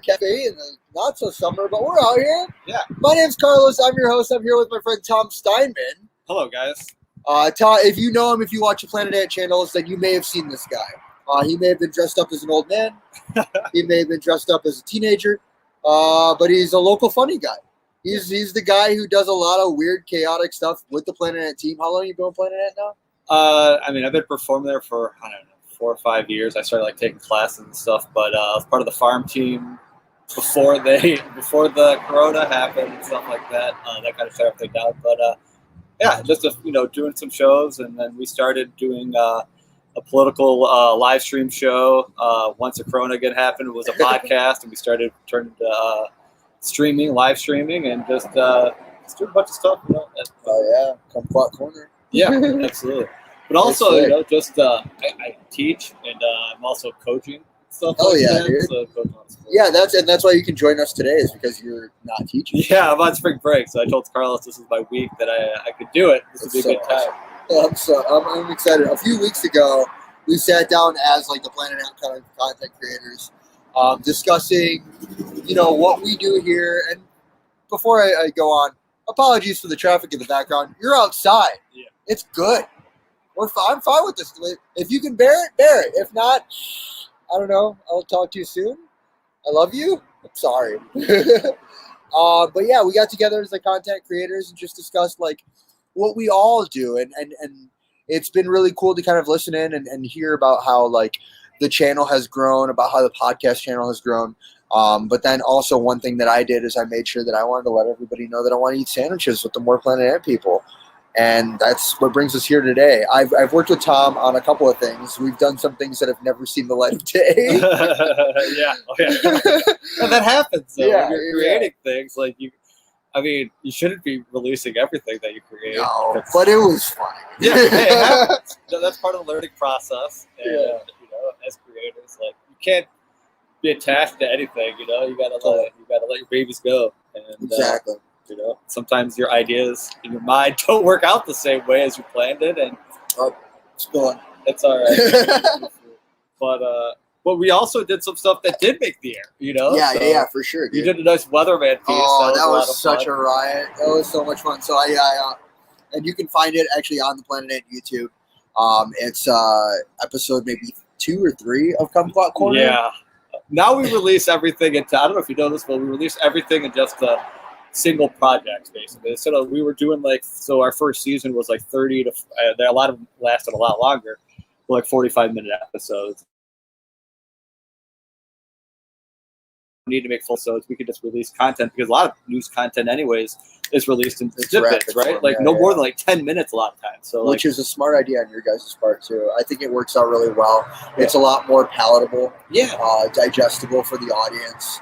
Cafe in the not so summer, but we're out here. Yeah. My name's Carlos. I'm your host. I'm here with my friend Tom Stineman. Hello, guys. Tom, if you know him, if you watch the Planet Ant channels, then you may have seen this guy. He may have been dressed up as an old man. He may have been dressed up as a teenager. But he's a local funny guy. He's the guy who does a lot of weird, chaotic stuff with the Planet Ant team. How long have you been with Planet Ant now? I've been performing there for, 4 or 5 years. I started taking classes and stuff, but I was part of the farm team before the corona happened and stuff like that. That kind of shut everything down. But just doing some shows, and then we started doing a political live stream show. Once the corona again happened, it was a podcast, and we started turning to live streaming, and just doing a bunch of stuff. Kumquat Corner. Yeah, absolutely. But also, I teach, and I'm also coaching stuff. Dude. Yeah, that's why you can join us today, is because you're not teaching. Yeah, I'm on spring break, so I told Carlos this is my week that I could do it. This would be a good time. I'm excited. A few weeks ago, we sat down as the Planet Ant kind of content creators, discussing, what we do here. And before I go on, apologies for the traffic in the background. You're outside. Yeah. It's good. I'm fine with this. If you can bear it, bear it. If not, I don't know. I'll talk to you soon. I love you. I'm sorry. But yeah, we got together as the content creators and just discussed what we all do. And it's been really cool to kind of listen in and hear about how the channel has grown, about how the podcast channel has grown. But then also one thing that I did is I made sure that I wanted to let everybody know that I want to eat sandwiches with the More Planet Ant people. And that's what brings us here today. I've worked with Tom on a couple of things. We've done some things that have never seen the light of day. And that happens. Though, when you're creating things you shouldn't be releasing everything that you create. No, but it was funny. Yeah, it happens. That's part of the learning process. And, as creators, you can't be attached to anything. You gotta let your babies go. And, exactly. Sometimes your ideas in your mind don't work out the same way as you planned it, and it's going. It's all right. But we also did some stuff that did make the air. Yeah, for sure. Dude. You did a nice weatherman piece. Oh, that was such a riot. That was so much fun. So and you can find it actually on the Planet Ant YouTube. It's episode maybe 2 or 3 of Kumquat Corner. Yeah. Now we release everything into. I don't know if you know this, but we release everything in just single projects, basically. So we were doing our first season was 30 to a lot of them lasted a lot longer, 45-minute episodes. We need to make full episodes. We could just release content because a lot of news content anyways is released in snippets, right? More than 10 minutes a lot of times. So which is a smart idea on your guys' part too. I think it works out really well. Yeah. It's a lot more palatable, digestible for the audience.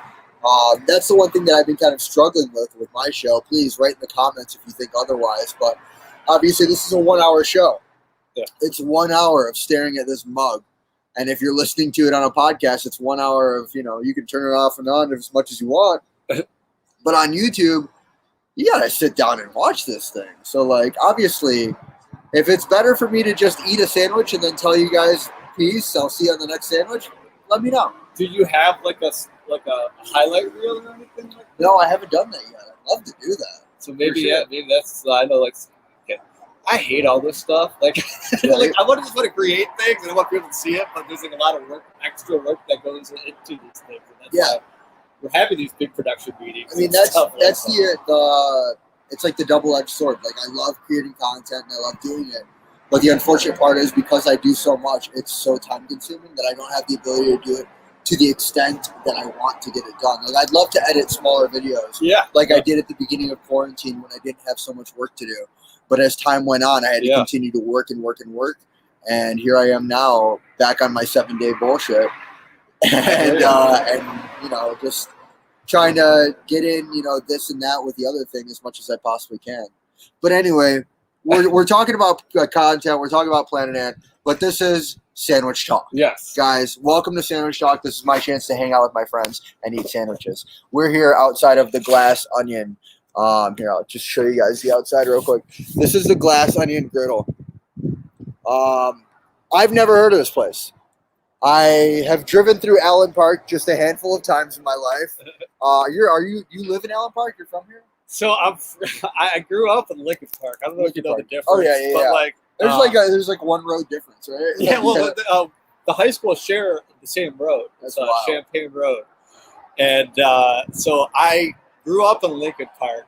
That's the one thing that I've been kind of struggling with my show. Please write in the comments if you think otherwise. But obviously, this is a 1-hour show. Yeah. It's 1 hour of staring at this mug. And if you're listening to it on a podcast, it's 1 hour of, you can turn it off and on as much as you want. But on YouTube, you got to sit down and watch this thing. So, obviously, if it's better for me to just eat a sandwich and then tell you guys, peace, I'll see you on the next sandwich, let me know. Do you have a highlight reel or anything like that? No, I haven't done that yet. I'd love to do that. So maybe that's I know I hate all this stuff. I want to create things and I want people to see it, but there's a lot of extra work that goes into these things. And that's why we're having these big production meetings. I mean, that's the it's the double-edged sword. I love creating content and I love doing it. But the unfortunate part is because I do so much, it's so time-consuming that I don't have the ability to do it to the extent that I want to get it done. I'd love to edit smaller videos. Yeah. I did at the beginning of quarantine when I didn't have so much work to do. But as time went on, I had to continue to work and work and work. And here I am now, back on my 7-day bullshit. and just trying to get in, this and that with the other thing as much as I possibly can. But anyway, we're talking about content. We're talking about Planet Ant, but this is Sandwich Talk. Yes. Guys, welcome to Sandwich Talk. This is my chance to hang out with my friends and eat sandwiches. We're here outside of the Glass Onion. Here, I'll just show you guys the outside real quick. This is the Glass Onion Griddle. I've never heard of this place. I have driven through Allen Park just a handful of times in my life. You live in Allen Park? You're from here? So I grew up in Lincoln Park. I don't know if you know the difference. Oh yeah. But like there's like one road difference, right? Yeah, well, the high schools share the same road. It's Champaign Road, and so I grew up in Lincoln Park.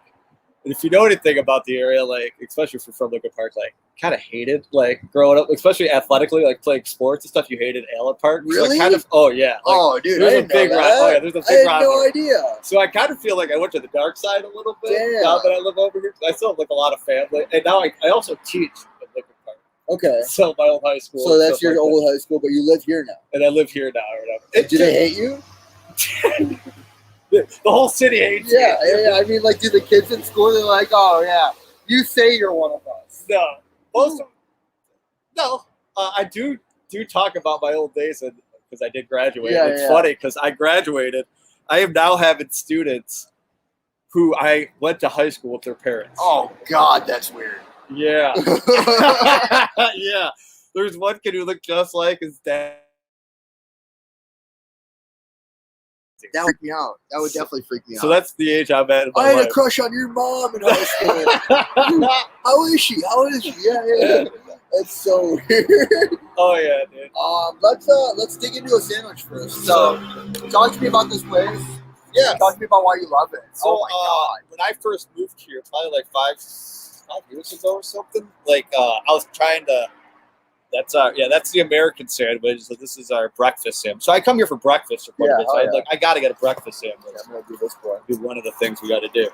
And if you know anything about the area, like especially if you're from Lincoln Park, like kind of hated like growing up, especially athletically, like playing sports and stuff. You hated Allen Park. Really? So Dude, there's a big rivalry. There's a big I had no idea. So I kind of feel like I went to the dark side a little bit. Damn. Now that I live over here, I still have like a lot of family, and now I also teach in Lincoln Park. Okay. So my old high school. So that's your old high school, but you live here now. And I live here now or whatever. Do they hate you? The whole city hates me. Yeah. I mean, like, do the kids in school? They're like, oh yeah, you say you're one of us. No, I do talk about my old days because I did graduate. Yeah, it's funny because I graduated. I am now having students who I went to high school with their parents. Oh God, that's weird. Yeah. Yeah. There's one kid who looked just like his dad. That would freak me out. That would definitely freak me out. So that's the age I'm at. I had a crush on your mom in high school. How is she? Yeah. That's so weird. Oh yeah, dude. Let's dig into a sandwich first. So, talk to me about this place. Yeah. Talk to me about why you love it. So, oh my God. when I first moved here, probably like five years ago or something, like I was trying to. That's the American sandwich. So this is our breakfast sandwich. So I come here for breakfast for quite a bit. So I gotta get a breakfast sandwich. Yeah, I'm gonna do this for you. Be one of the things we got to do.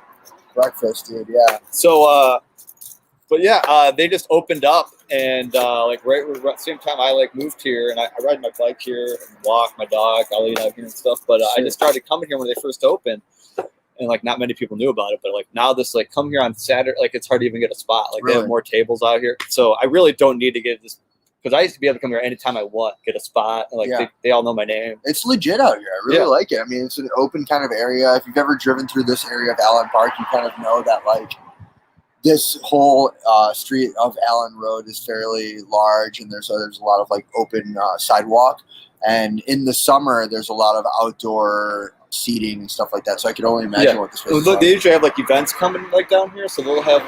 Breakfast, dude. Yeah. So, they just opened up, and right at the same time I moved here, and I ride my bike here and walk my dog. I'll eat out here and stuff. But I just started coming here when they first opened. And not many people knew about it, but now this come here on Saturday, it's hard to even get a spot. They have more tables out here, so I really don't need to get this. Because I used to be able to come here anytime I want, get a spot. And they all know my name. It's legit out here. I really like it. I mean, it's an open kind of area. If you've ever driven through this area of Allen Park, you kind of know that this whole street of Allen Road is fairly large, and there's a lot of open sidewalk. And in the summer, there's a lot of outdoor seating and stuff like that. So I can only imagine what this place is. They usually have events coming down here, so they'll have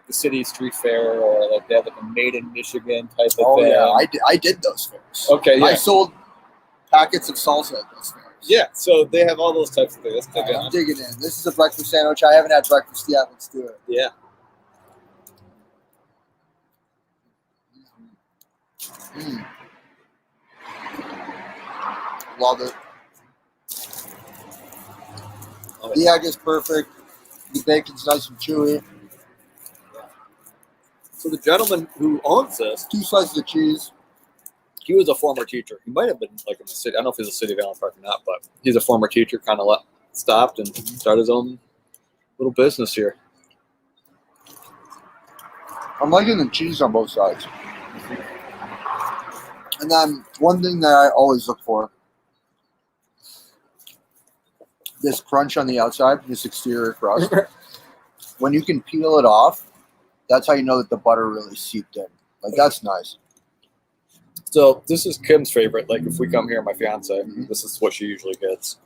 the city street fair, or they have a Made in Michigan type of thing. Oh yeah, I did those fairs. Okay, yeah. I sold packets of salsa at those fairs. Yeah, so they have all those types of things. I'm digging in. This is a breakfast sandwich. I haven't had breakfast yet. Let's do it. Yeah. Love it. The egg is perfect. The bacon's nice and chewy. So the gentleman who owns this, 2 slices of cheese. He was a former teacher. He might have been in the city. I don't know if he's a city of Allen Park or not, but he's a former teacher. Kind of stopped and started his own little business here. I'm liking the cheese on both sides. And then one thing that I always look for, this crunch on the outside, this exterior crust. When you can peel it off, that's how you know that the butter really seeped in. That's nice. So this is Kim's favorite. If we come here, my fiance, this is what she usually gets.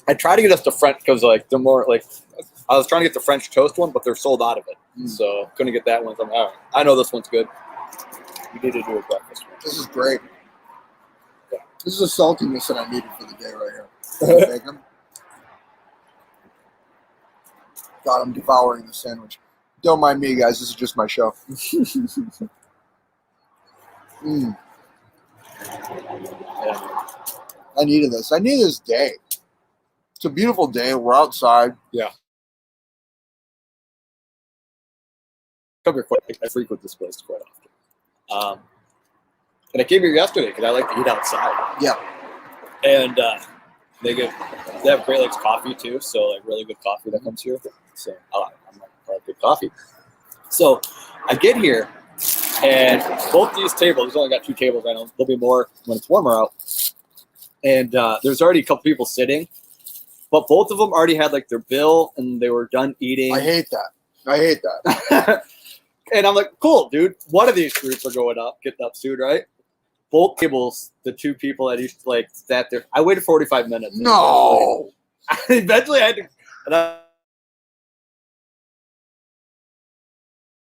I try to get us the French because they're more I was trying to get the French toast one, but they're sold out of it. So couldn't get that one. So I'm all right. I know this one's good. We need to do a breakfast one. This is great. Yeah. This is a saltiness that I needed for the day right here. Bacon. God, I'm devouring the sandwich. Don't mind me, guys. This is just my show. Yeah. I needed this. I needed this day. It's a beautiful day. We're outside. Yeah. Come here quite. I frequent this place quite often. And I came here yesterday because I like to eat outside. Yeah. And they have Great Lakes coffee too, so like really good coffee that comes here. So I like good coffee. So I get here, and both these tables, there's only got 2 tables right now. There'll be more when it's warmer out. And there's already a couple people sitting, but both of them already had like their bill and they were done eating. I hate that. And I'm like, cool, dude. One of these groups are getting up soon, right? Both tables, the 2 people that used to like sat there. I waited 45 minutes. No. Eventually I had to.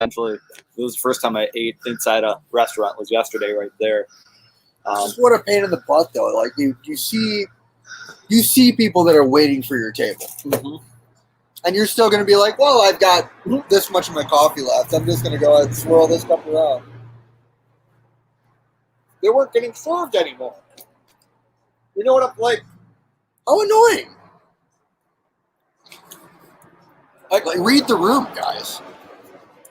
Eventually, it was the first time I ate inside a restaurant. Was yesterday, right there. Just what a pain in the butt, though. Like you see people that are waiting for your table, and you're still going to be like, "Well, I've got this much of my coffee left. I'm just going to go ahead and swirl this cup around." They weren't getting served anymore. You know what I'm like? How annoying! Like read the room, guys.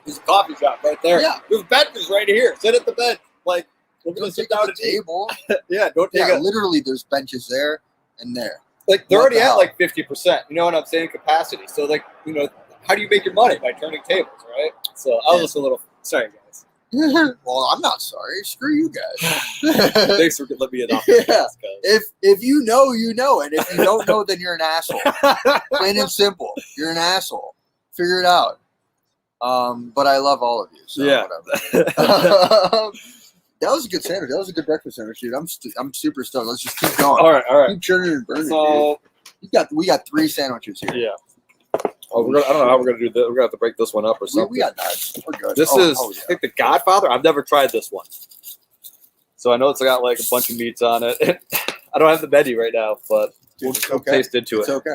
There's a coffee shop right there. Yeah. There's benches right here. Sit at the bench. Like, we're going to sit down at the table. Yeah, don't take Yeah, literally, there's benches there and there. Like, they're already at like 50%. You know what I'm saying? Capacity. So, like, you know, how do you make your money? By turning tables, right? So, I was just a little, sorry, guys. Well, I'm not sorry. Screw you guys. Thanks for letting me in off. Yeah. If you know, you know. And if you don't know, then you're an asshole. Plain and simple. You're an asshole. Figure it out. But I love all of you. So yeah. Whatever. That was a good sandwich. That was a good breakfast sandwich, dude. I'm super stoked. Let's just keep going. All right. Keep churning and burning. So dude. We got 3 sandwiches here. Yeah. Oh, I don't know how we're gonna do this. We're gonna have to break this one up or something. We got knives. We're good. This is, I think, the Godfather. I've never tried this one, so I know it's got like a bunch of meats on it. I don't have the menu right now, but we'll taste into it. It's okay.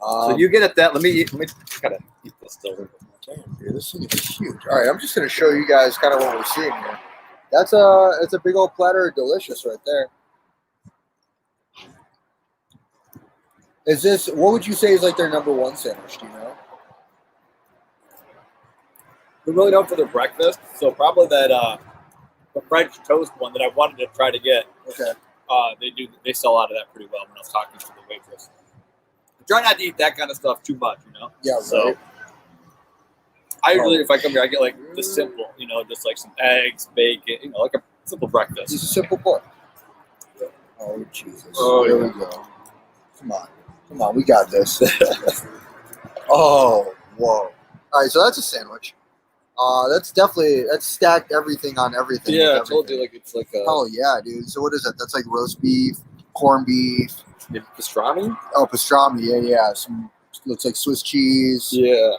So you get at that. Let me kind of eat this still. Damn, dude, this thing is huge. All right, I'm just gonna show you guys kind of what we're seeing here. It's a big old platter of delicious right there. Is this, what would you say is like their number 1 sandwich? Do you know? They're really known for their breakfast, so probably that the French toast one that I wanted to try to get. Okay. They sell out of that pretty well when I was talking to the waitress. I try not to eat that kind of stuff too much, you know. Yeah. So right. I usually, if I come here, I get like the simple, you know, just like some eggs, bacon, you know, like a simple breakfast. Just a simple boy. Oh Jesus! Oh, here we go. Come on, we got this. Oh, whoa! All right, so that's a sandwich. That's stacked everything on everything. Yeah, I told you, like it's like a. Oh yeah, dude. So what is it? That's like roast beef, corned beef, Maybe pastrami. Oh, pastrami. Yeah. Some looks like Swiss cheese. Yeah.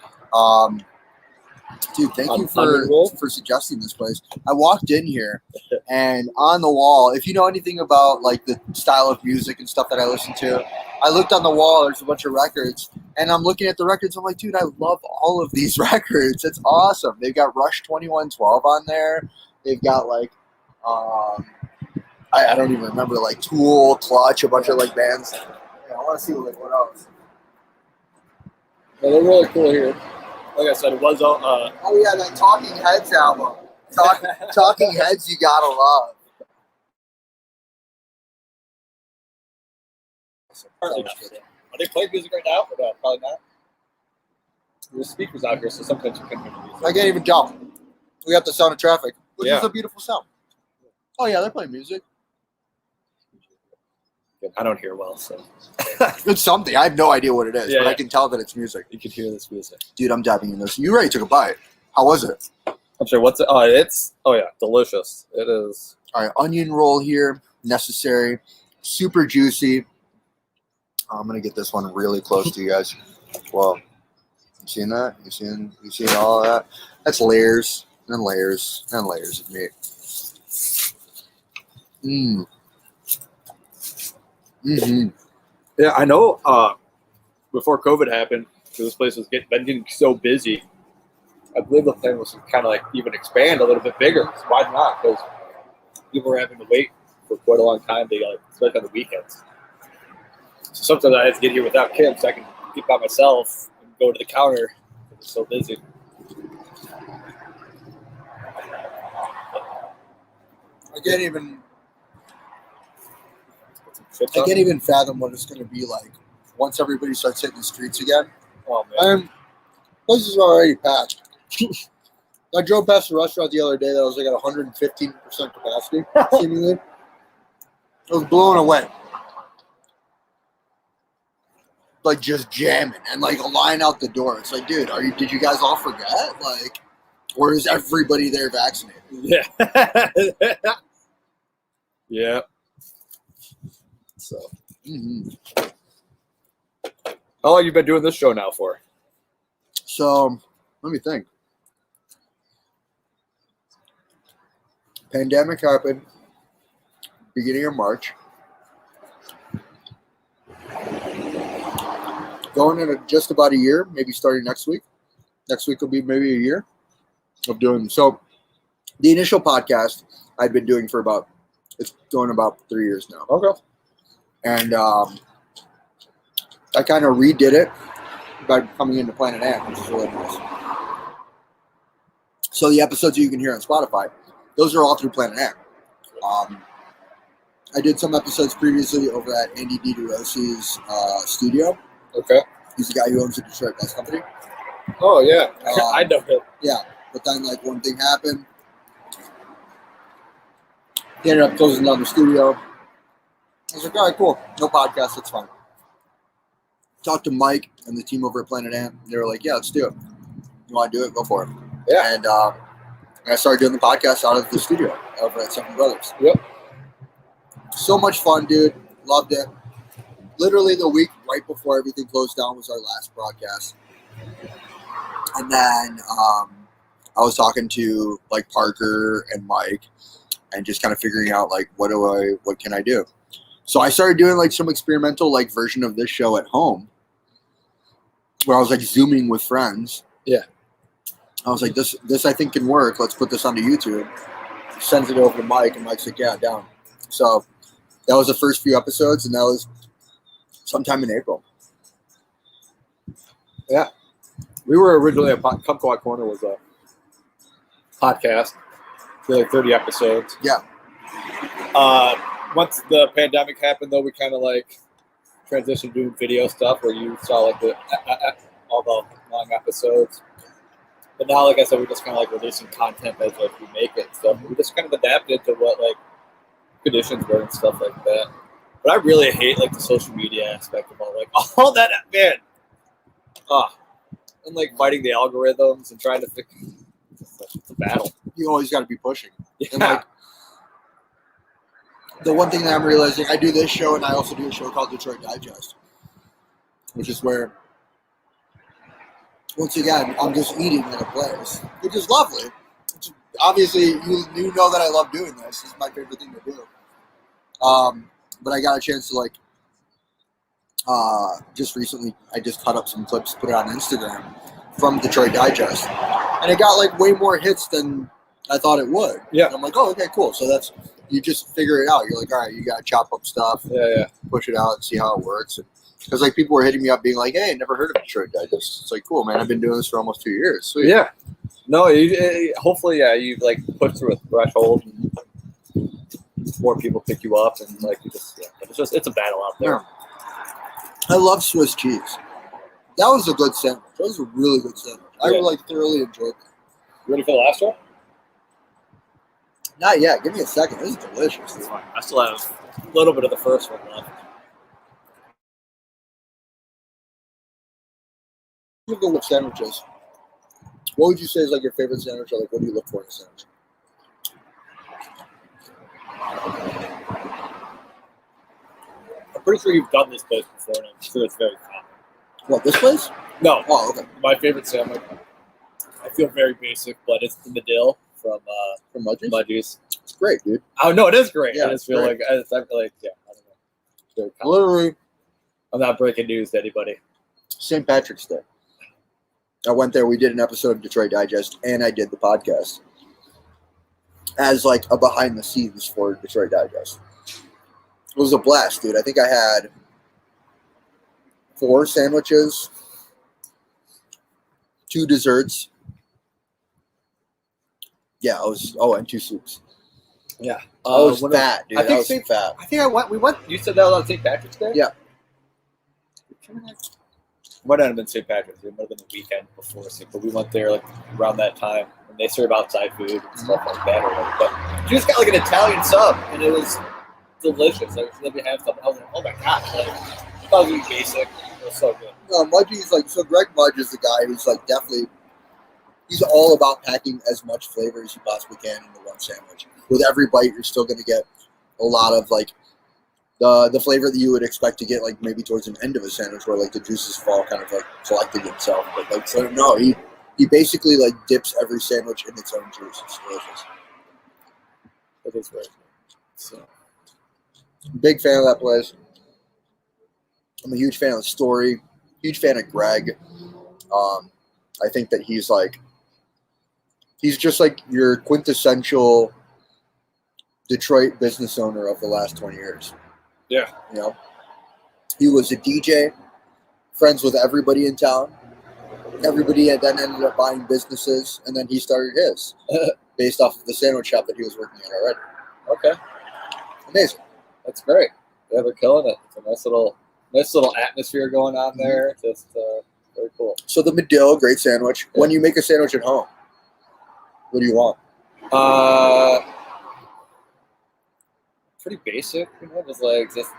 Dude, thank you for suggesting this place. I walked in here, and on the wall, if you know anything about like the style of music and stuff that I listen to, I looked on the wall. There's a bunch of records, and I'm looking at the records. I'm like, dude, I love all of these records. It's awesome. They've got Rush 2112 on there. They've got like, I don't even remember, like Tool, Clutch, a bunch of like bands. Yeah, I want to see what else. Well, they're really cool here. Like I said, it was. Oh yeah, that Talking Heads album. Talking Heads, you gotta love. Are they playing music right now? Or no, probably not. There's speakers out here, so sometimes you can hear the music. I can't even jump. We got the sound of traffic, which Yeah. is a beautiful sound. Oh yeah, they're playing music. I don't hear well, so It's something. I have no idea what it is, Yeah, but yeah. I can tell that it's music. you can hear this music. Dude, I'm dabbing in this. You already took a bite. How was it? I'm sorry. What's it? Oh, yeah, delicious. It is. All right, onion roll here, necessary, super juicy. I'm gonna get this one really close to you guys. Whoa, you seeing that? You seeing all of that? That's layers and layers and layers of meat. Mm-hmm. Yeah, I know. Before COVID happened, this place was getting so busy. I believe the plan was to kind of like even expand a little bit bigger. So why not? Because people were having to wait for quite a long time to like, especially on the weekends. So sometimes I had to get here without Kim, so I can get by myself and go to the counter. It's so busy. I can't even fathom what it's going to be like once everybody starts hitting the streets again. Oh man. And places are already packed. I drove past a restaurant the other day that was like at 115% capacity, seemingly. I was blown away. Like just jamming and like a line out the door. It's like, dude, did you guys all forget? Like, or is everybody there vaccinated? Yeah. Yeah. So, how long have you been doing this show now for? So, let me think. Pandemic happened beginning of March. Going into just about a year, maybe starting next week. Next week will be maybe a year of doing. So, the initial podcast I'd been doing for it's going about 3 years now. Okay. And I kind of redid it by coming into Planet Ant, which is really nice. So the episodes that you can hear on Spotify, those are all through Planet Ant. I did some episodes previously over at Andy DeRossi's studio. Okay. He's the guy who owns the Detroit Bus Company. Oh yeah, I know him. Yeah, but then like one thing happened. He ended up closing down the studio. I was like, all right, cool. No podcast, that's fine. Talked to Mike and the team over at Planet Ant. They were like, yeah, let's do it. You want to do it? Go for it. Yeah. And I started doing the podcast out of the studio over at Seven Brothers. Yep. So much fun, dude. Loved it. Literally the week right before everything closed down was our last broadcast. And then I was talking to like Parker and Mike and just kind of figuring out like what can I do? So I started doing like some experimental like version of this show at home where I was like Zooming with friends. Yeah. I was like, this I think can work. Let's put this onto YouTube. Sends it over to Mike and Mike's like, yeah, down. So that was the first few episodes and that was sometime in April. Yeah. We were originally a Kumquat Corner was a podcast. Like 30 episodes. Yeah. Once the pandemic happened, though, we kind of like transitioned to doing video stuff where you saw like all the long episodes. But now, like I said, we're just kind of like releasing content as like we make it. So we just kind of adapted to what like conditions were and stuff like that. But I really hate like the social media aspect of all that, man. And like fighting the algorithms and trying to fix. It's a battle. You always got to be pushing. Yeah. And like the one thing that I'm realizing, I do this show and I also do a show called Detroit Digest, which is where, once again, I'm just eating in a place, which is lovely. Obviously, you know that I love doing this. This is my favorite thing to do. But I got a chance to like, just recently, I just cut up some clips, put it on Instagram from Detroit Digest, and it got like way more hits than I thought it would. Yeah. And I'm like, oh, okay, cool. So that's, you just figure it out. You're like, all right, you got to chop up stuff, push it out and see how it works. Because like people were hitting me up being like, hey, never heard of Detroit Digest. It's like, cool, man. I've been doing this for almost 2 years. Sweet. Yeah. No, hopefully, you like push through a threshold and more people pick you up and like you just, it's a battle out there. Yeah. I love Swiss cheese. That was a good sandwich. That was a really good sandwich. I like thoroughly enjoyed it. You ready for the last one? Not yet. Give me a second. This is delicious. It's fine. I still have a little bit of the first one left. You go with sandwiches. What would you say is like your favorite sandwich, or like what do you look for in a sandwich? I'm pretty sure you've done this place before, and I'm sure it's very common. What, this place? No. Oh, okay. My favorite sandwich. I feel very basic, but it's the Medill from Mudgee's. It's great, dude. Oh no, it is great. Yeah, I just feel great. I feel like I don't know. It's very common. Literally, I'm not breaking news to anybody. St. Patrick's Day. I went there. We did an episode of Detroit Digest, and I did the podcast as like a behind the scenes for Detroit Digest. It was a blast, dude. I think I had 4 sandwiches, 2 desserts. Yeah, and 2 soups. Yeah. I was fat, dude. I think I was fat. I think I went. We went. You said that was on St. Patrick's Day. Yeah. Might not have been St. Patrick's Day. It might have been the weekend before, but we went there like around that time, and they serve outside food and stuff like that. But you just got like an Italian sub, and it was delicious. Like let me have something. I was like, oh my gosh, like I thought it was basic. It was so good. No, Mudgie's like, so Greg Mudge is the guy who's like definitely, he's all about packing as much flavor as you possibly can into one sandwich. With every bite, you're still going to get a lot of like the flavor that you would expect to get like maybe towards the end of a sandwich where like the juices fall kind of like collecting themselves. But like, so no, he basically like dips every sandwich in its own juice. It's delicious. It is very good. So. Big fan of that place. I'm a huge fan of the story. Huge fan of Greg. I think that he's just like your quintessential Detroit business owner of the last 20 years. Yeah. You know, he was a DJ, friends with everybody in town. Everybody had then ended up buying businesses, and then he started his based off of the sandwich shop that he was working at already. Okay. Amazing. That's great. Yeah, they're killing it. It's a nice little atmosphere going on there. Just very cool. So the Medill, great sandwich. Yeah. When you make a sandwich at home, what do you want? Pretty basic, you know, just.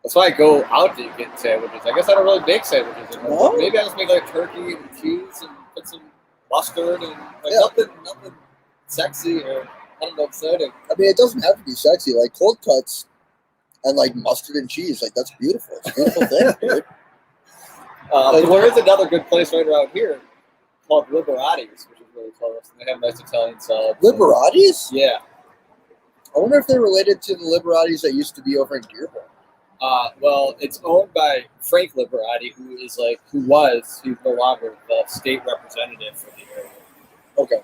That's why I go out to get sandwiches. I guess I don't really make sandwiches anymore. No? Maybe I just make like turkey and cheese and put some mustard and like nothing sexy or I don't know, exciting. I mean, it doesn't have to be sexy. Like cold cuts and like mustard and cheese, like that's beautiful. It's a beautiful thing, dude. There is another good place right around here called Liberati's, which is really close. And they have nice Italian subs. Liberati's? Yeah. I wonder if they're related to the Liberati's that used to be over in Dearborn. Well, it's owned by Frank Liberati, he's no longer the state representative for the area. Okay.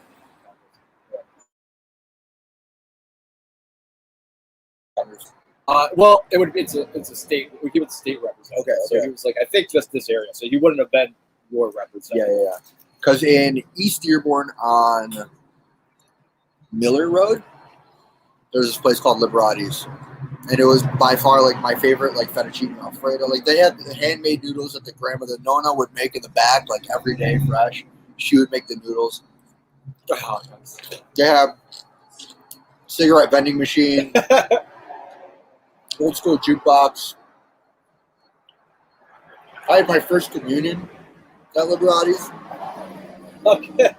Well, it's a state. We keep it state representative. Okay. So he was like, I think just this area. So he wouldn't have been your representative. Yeah. Because in East Dearborn on Miller Road, there's this place called Liberati's. And it was by far like my favorite like fettuccine alfredo. Like they had handmade noodles that the grandmother Nona would make in the back like every day fresh. She would make the noodles. They have cigarette vending machine, old school jukebox. I had my first communion at Liberati's. Okay.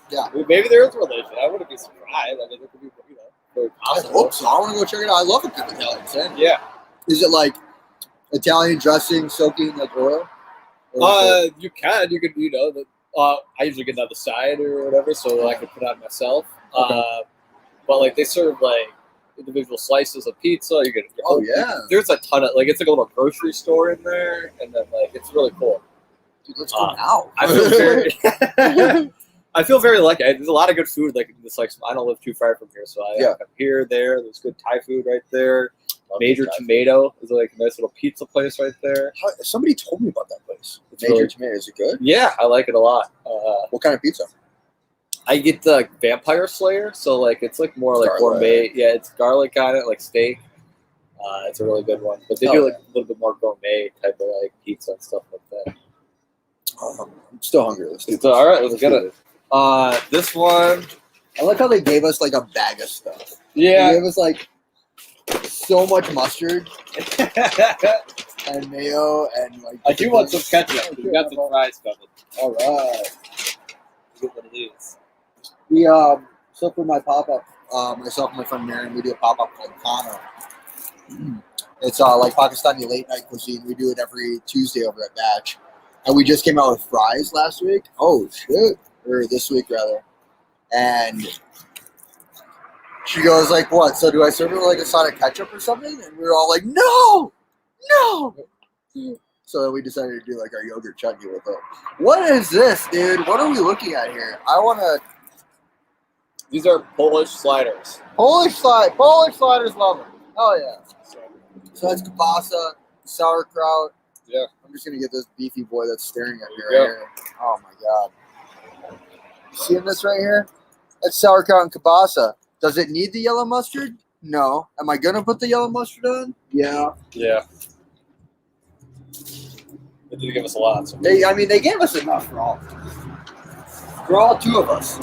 Yeah. Well, maybe there is a relation. I wouldn't be surprised. I mean, it could be, very possible. I hope so. I want to go check it out. I love a good Italian sandwich. Yeah. Is it like Italian dressing soaking like oil? You can. You could, I usually get it on the side or whatever, so I could put it on myself. Okay. But like they serve like individual slices of pizza. You get. Oh yeah. There's a ton of it's like a little grocery store in there, and then like it's really cool. Dude, let's go now. I feel very lucky. There's a lot of good food. Like this, like I don't live too far from here, so I'm here, there. There's good Thai food right there. Major Tomato is like a nice little pizza place right there. Somebody told me about that place. Major Tomato, is it good? Yeah, I like it a lot. What kind of pizza? I get the Vampire Slayer, so like it's like more like gourmet. Yeah, it's garlic on it, like steak. It's a really good one, but they do like a little bit more gourmet type of like pizza and stuff like that. I'm still hungry. Let's do this. All right, let's get it. This one. I like how they gave us like a bag of stuff. Yeah. They gave us like so much mustard and mayo and like. I do want some ketchup. We got some fries coming. All right. Get one of these. We so for my pop up, myself and my friend Marion, we do a pop up called Khana. It's like Pakistani late night cuisine. We do it every Tuesday over at Batch, and we just came out with fries last week. Oh shit. Or this week rather, and she goes like, "What? So do I serve it with like a side of ketchup or something?" And we were all like, "No." So then we decided to do like our yogurt chutney with it. What is this, dude? What are we looking at here? I want to. These are Polish sliders. Polish sliders, love them. Oh yeah. So that's kielbasa, sauerkraut. Yeah. I'm just gonna get this beefy boy that's staring at me right here. Oh my god. Seeing this right here? That's sauerkraut and kielbasa. Does it need the yellow mustard? No. Am I gonna put the yellow mustard on? Yeah. Yeah. They did give us a lot. So. They gave us enough for all. For all two of us.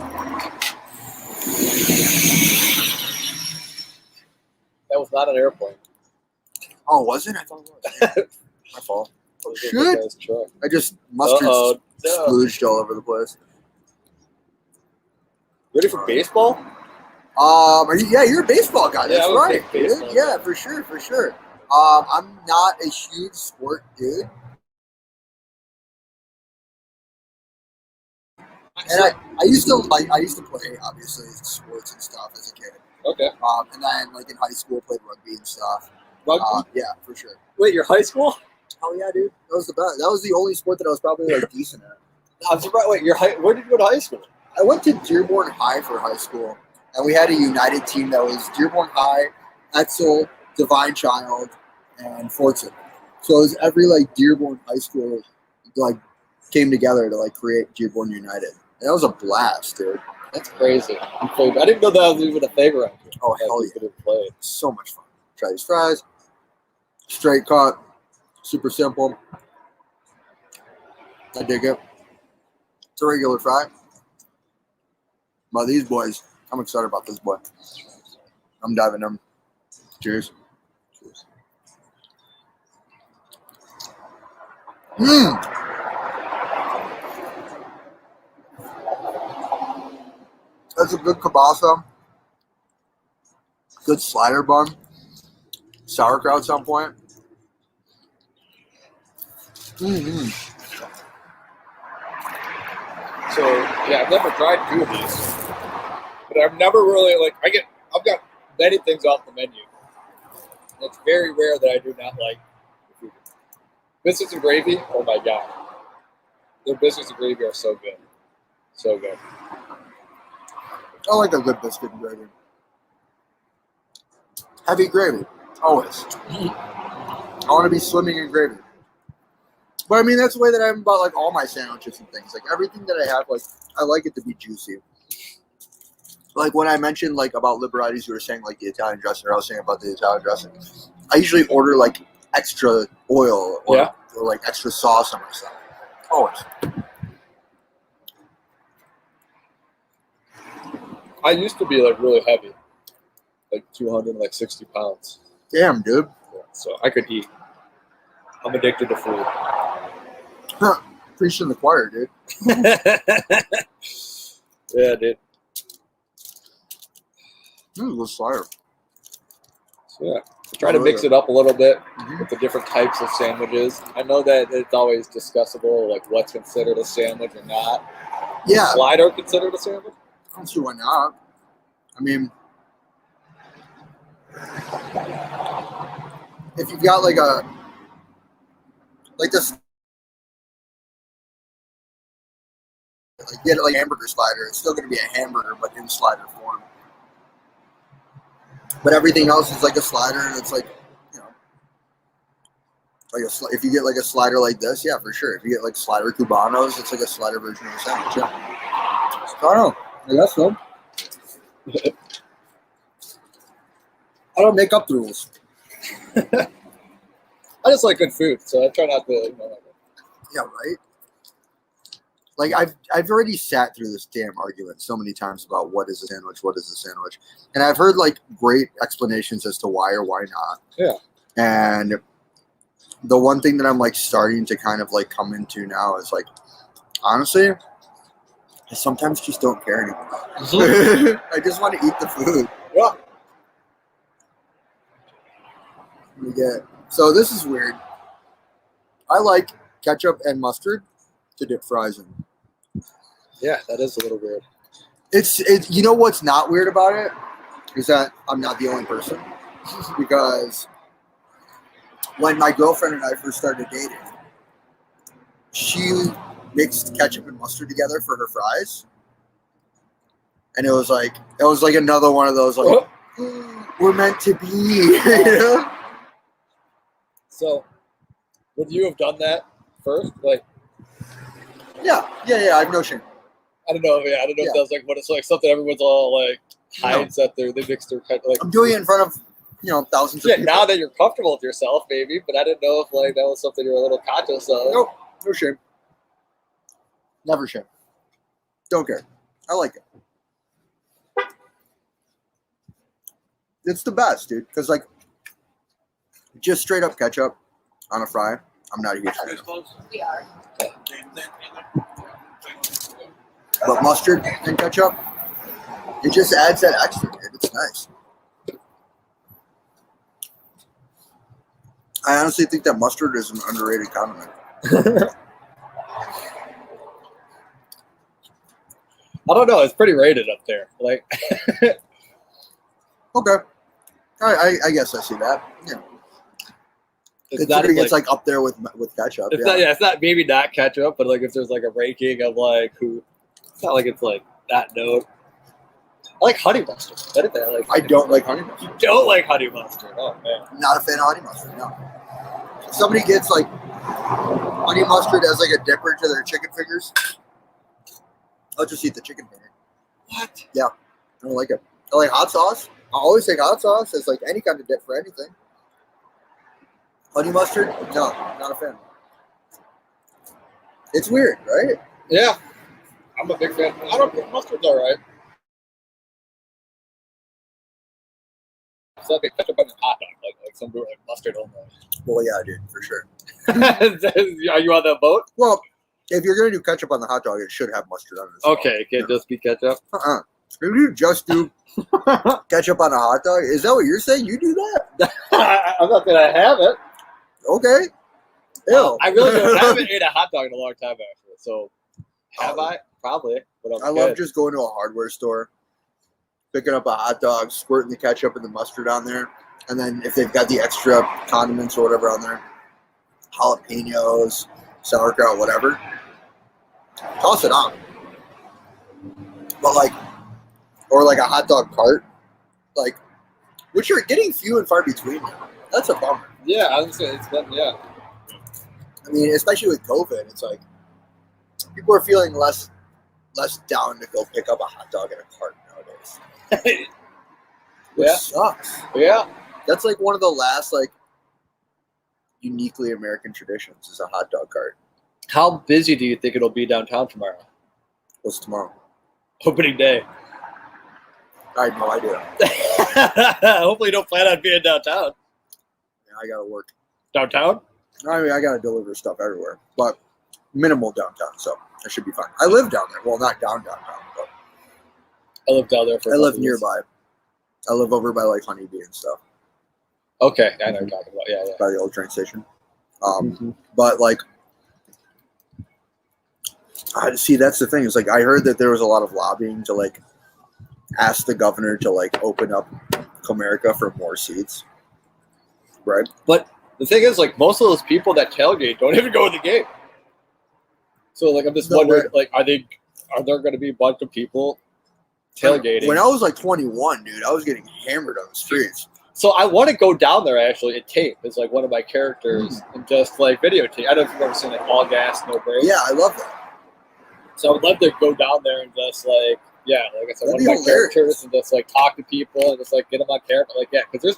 That was not an airplane. Oh, was it? I thought it was. My fault. Oh, shit. I just mustard splooged all over the place. Ready for baseball? You're a baseball guy. That's right. Baseball, yeah, for sure. I'm not a huge sport dude. And I used to play obviously sports and stuff as a kid. Okay. And then like in high school played rugby and stuff. Rugby? Yeah, for sure. Wait, your high school? Oh yeah, dude. That was the best. That was the only sport that I was probably like decent at. I'm surprised. Wait, where did you go to high school? I went to Dearborn High for high school, and we had a united team that was Dearborn High, Etzel, Divine Child, and Fortson. So it was every like Dearborn High School like came together to like create Dearborn United. And that was a blast, dude. That's crazy. I didn't know that was even a thing around here. Oh hell yeah! Play. So much fun. Try these fries. Straight cut. Super simple. I dig it. It's a regular fry. But these boys, I'm excited about this boy. I'm diving them. Cheers. Cheers. That's a good kielbasa. Good slider bun. Sauerkraut at some point. Mm-hmm. So yeah, I've never tried two of these, but I've never really I've got many things off the menu. It's very rare that I do not like the food. Biscuits and gravy, oh my god, their biscuits and gravy are so good, so good. I like a good biscuit and gravy. Heavy gravy, always. I want to be swimming in gravy. But I mean, that's the way that I'm about like all my sandwiches and things. Like everything that I have, like I like it to be juicy. Like when I mentioned like about Liberatis, you were saying like the Italian dressing, or I was saying about the Italian dressing. I usually order like extra oil or like extra sauce on my stuff. Always. I used to be like really heavy, like 260 pounds. Damn, dude. Yeah, so I could eat. I'm addicted to food. Huh. Preaching in the choir, dude. Yeah, dude. This is a good slider. So, yeah. Try to mix it up a little bit with the different types of sandwiches. I know that it's always discussable, like what's considered a sandwich or not. Yeah. Is a slider considered a sandwich? I don't see why not. I mean, if you've got like this, like get like a hamburger slider, it's still going to be a hamburger, but in slider form. But everything else is like a slider, and it's like, you know, like if you get like a slider like this, yeah, for sure. If you get like slider cubanos, it's like a slider version of a sandwich. Yeah. I don't know. I guess so. I don't make up the rules. I just like good food, so I try not to. Yeah, right. Like I've already sat through this damn argument so many times about what is a sandwich, and I've heard like great explanations as to why or why not. Yeah. And the one thing that I'm like starting to kind of like come into now is like, honestly, I sometimes just don't care anymore. I just want to eat the food. Yeah. So this is weird. I like ketchup and mustard to dip fries in. Yeah, that is a little weird. It's you know what's not weird about it is that I'm not the only person, because when my girlfriend and I first started dating, she mixed ketchup and mustard together for her fries, and it was like another one of those like we're meant to be. You know? So, would you have done that first? Like, yeah. I have no shame. I don't know. Yeah, I don't know if that's like what it's like. Something everyone's all like. hides that they mix their like. I'm doing it in front of thousands of Yeah, people. now that you're comfortable with yourself, maybe, but I didn't know if like that was something you were a little conscious of. Nope, no shame. Never shame. Don't care. I like it. It's the best, dude. Because like, just straight up ketchup on a fry, I'm not a huge fan. We are. But mustard and ketchup, it just adds that extra, dude. It's nice. I honestly think that mustard is an underrated condiment. I don't know. It's pretty rated up there. Like, Okay. I guess I see that. Yeah. it's It's like up there with ketchup. It's not. Yeah, it's not. Maybe not ketchup, but like if there's like a ranking of like who, it's not like it's like that note. I like honey mustard. I don't like honey mustard. You don't like honey mustard? Oh man. I'm not a fan of honey mustard. No. If somebody gets like honey mustard as like a dipper to their chicken fingers, I'll just eat the chicken finger. What? Yeah, I don't like it. I like hot sauce. I always take hot sauce as like any kind of dip for anything. Honey mustard? No, not a fan. It's weird, right? Yeah, I'm a big fan. I don't think mustard's all right. It's like a ketchup on a hot dog, like some people like mustard only. Well, yeah, dude, for sure. Are you on that boat? Well, if you're gonna do ketchup on the hot dog, it should have mustard on it. As well. Okay, it can't just be ketchup. If you just do ketchup on a hot dog, is that what you're saying? You do that? I'm not gonna have it. Okay. Ew. I really don't. I haven't ate a hot dog in a long time actually. So have I? Probably. But I'm love good. just going to a hardware store, picking up a hot dog, squirting the ketchup and the mustard on there, and then if they've got the extra condiments or whatever on there, jalapenos, sauerkraut, whatever, toss it on. But like, or like a hot dog cart, like, which are getting few and far between now. That's a bummer. Yeah, I would say it's been, yeah. I mean, especially with COVID, it's like people are feeling less down to go pick up a hot dog in a cart nowadays. Which sucks. Yeah. That's like one of the last like uniquely American traditions is a hot dog cart. How busy do you think it'll be downtown tomorrow? What's tomorrow? Opening day. I have no idea. Hopefully you don't plan on being downtown. Yeah, I gotta work. Downtown? I mean, I gotta deliver stuff everywhere, but minimal downtown, so I should be fine. I live down there. Well, not downtown, but I live down there for I live nearby. I live over by like Honeybee and stuff. Okay, I know what you're talking about. Yeah, yeah. By the old train station. But like, see, that's the thing. Is like I heard that there was a lot of lobbying to like ask the governor to like open up Comerica for more seats, right? But the thing is, like, most of those people that tailgate don't even go to the game. So, like, I'm just wondering, like, are there going to be a bunch of people tailgating? When I was like 21, dude, I was getting hammered on the streets. So I want to go down there actually and tape as like one of my characters and just like videotape. I don't know if you've ever seen like All Gas, No Brakes. Yeah, I love that. So I would love to go down there and just like, yeah, like I said, one of my characters and just like talk to people and just like get them on camera. Like, yeah, because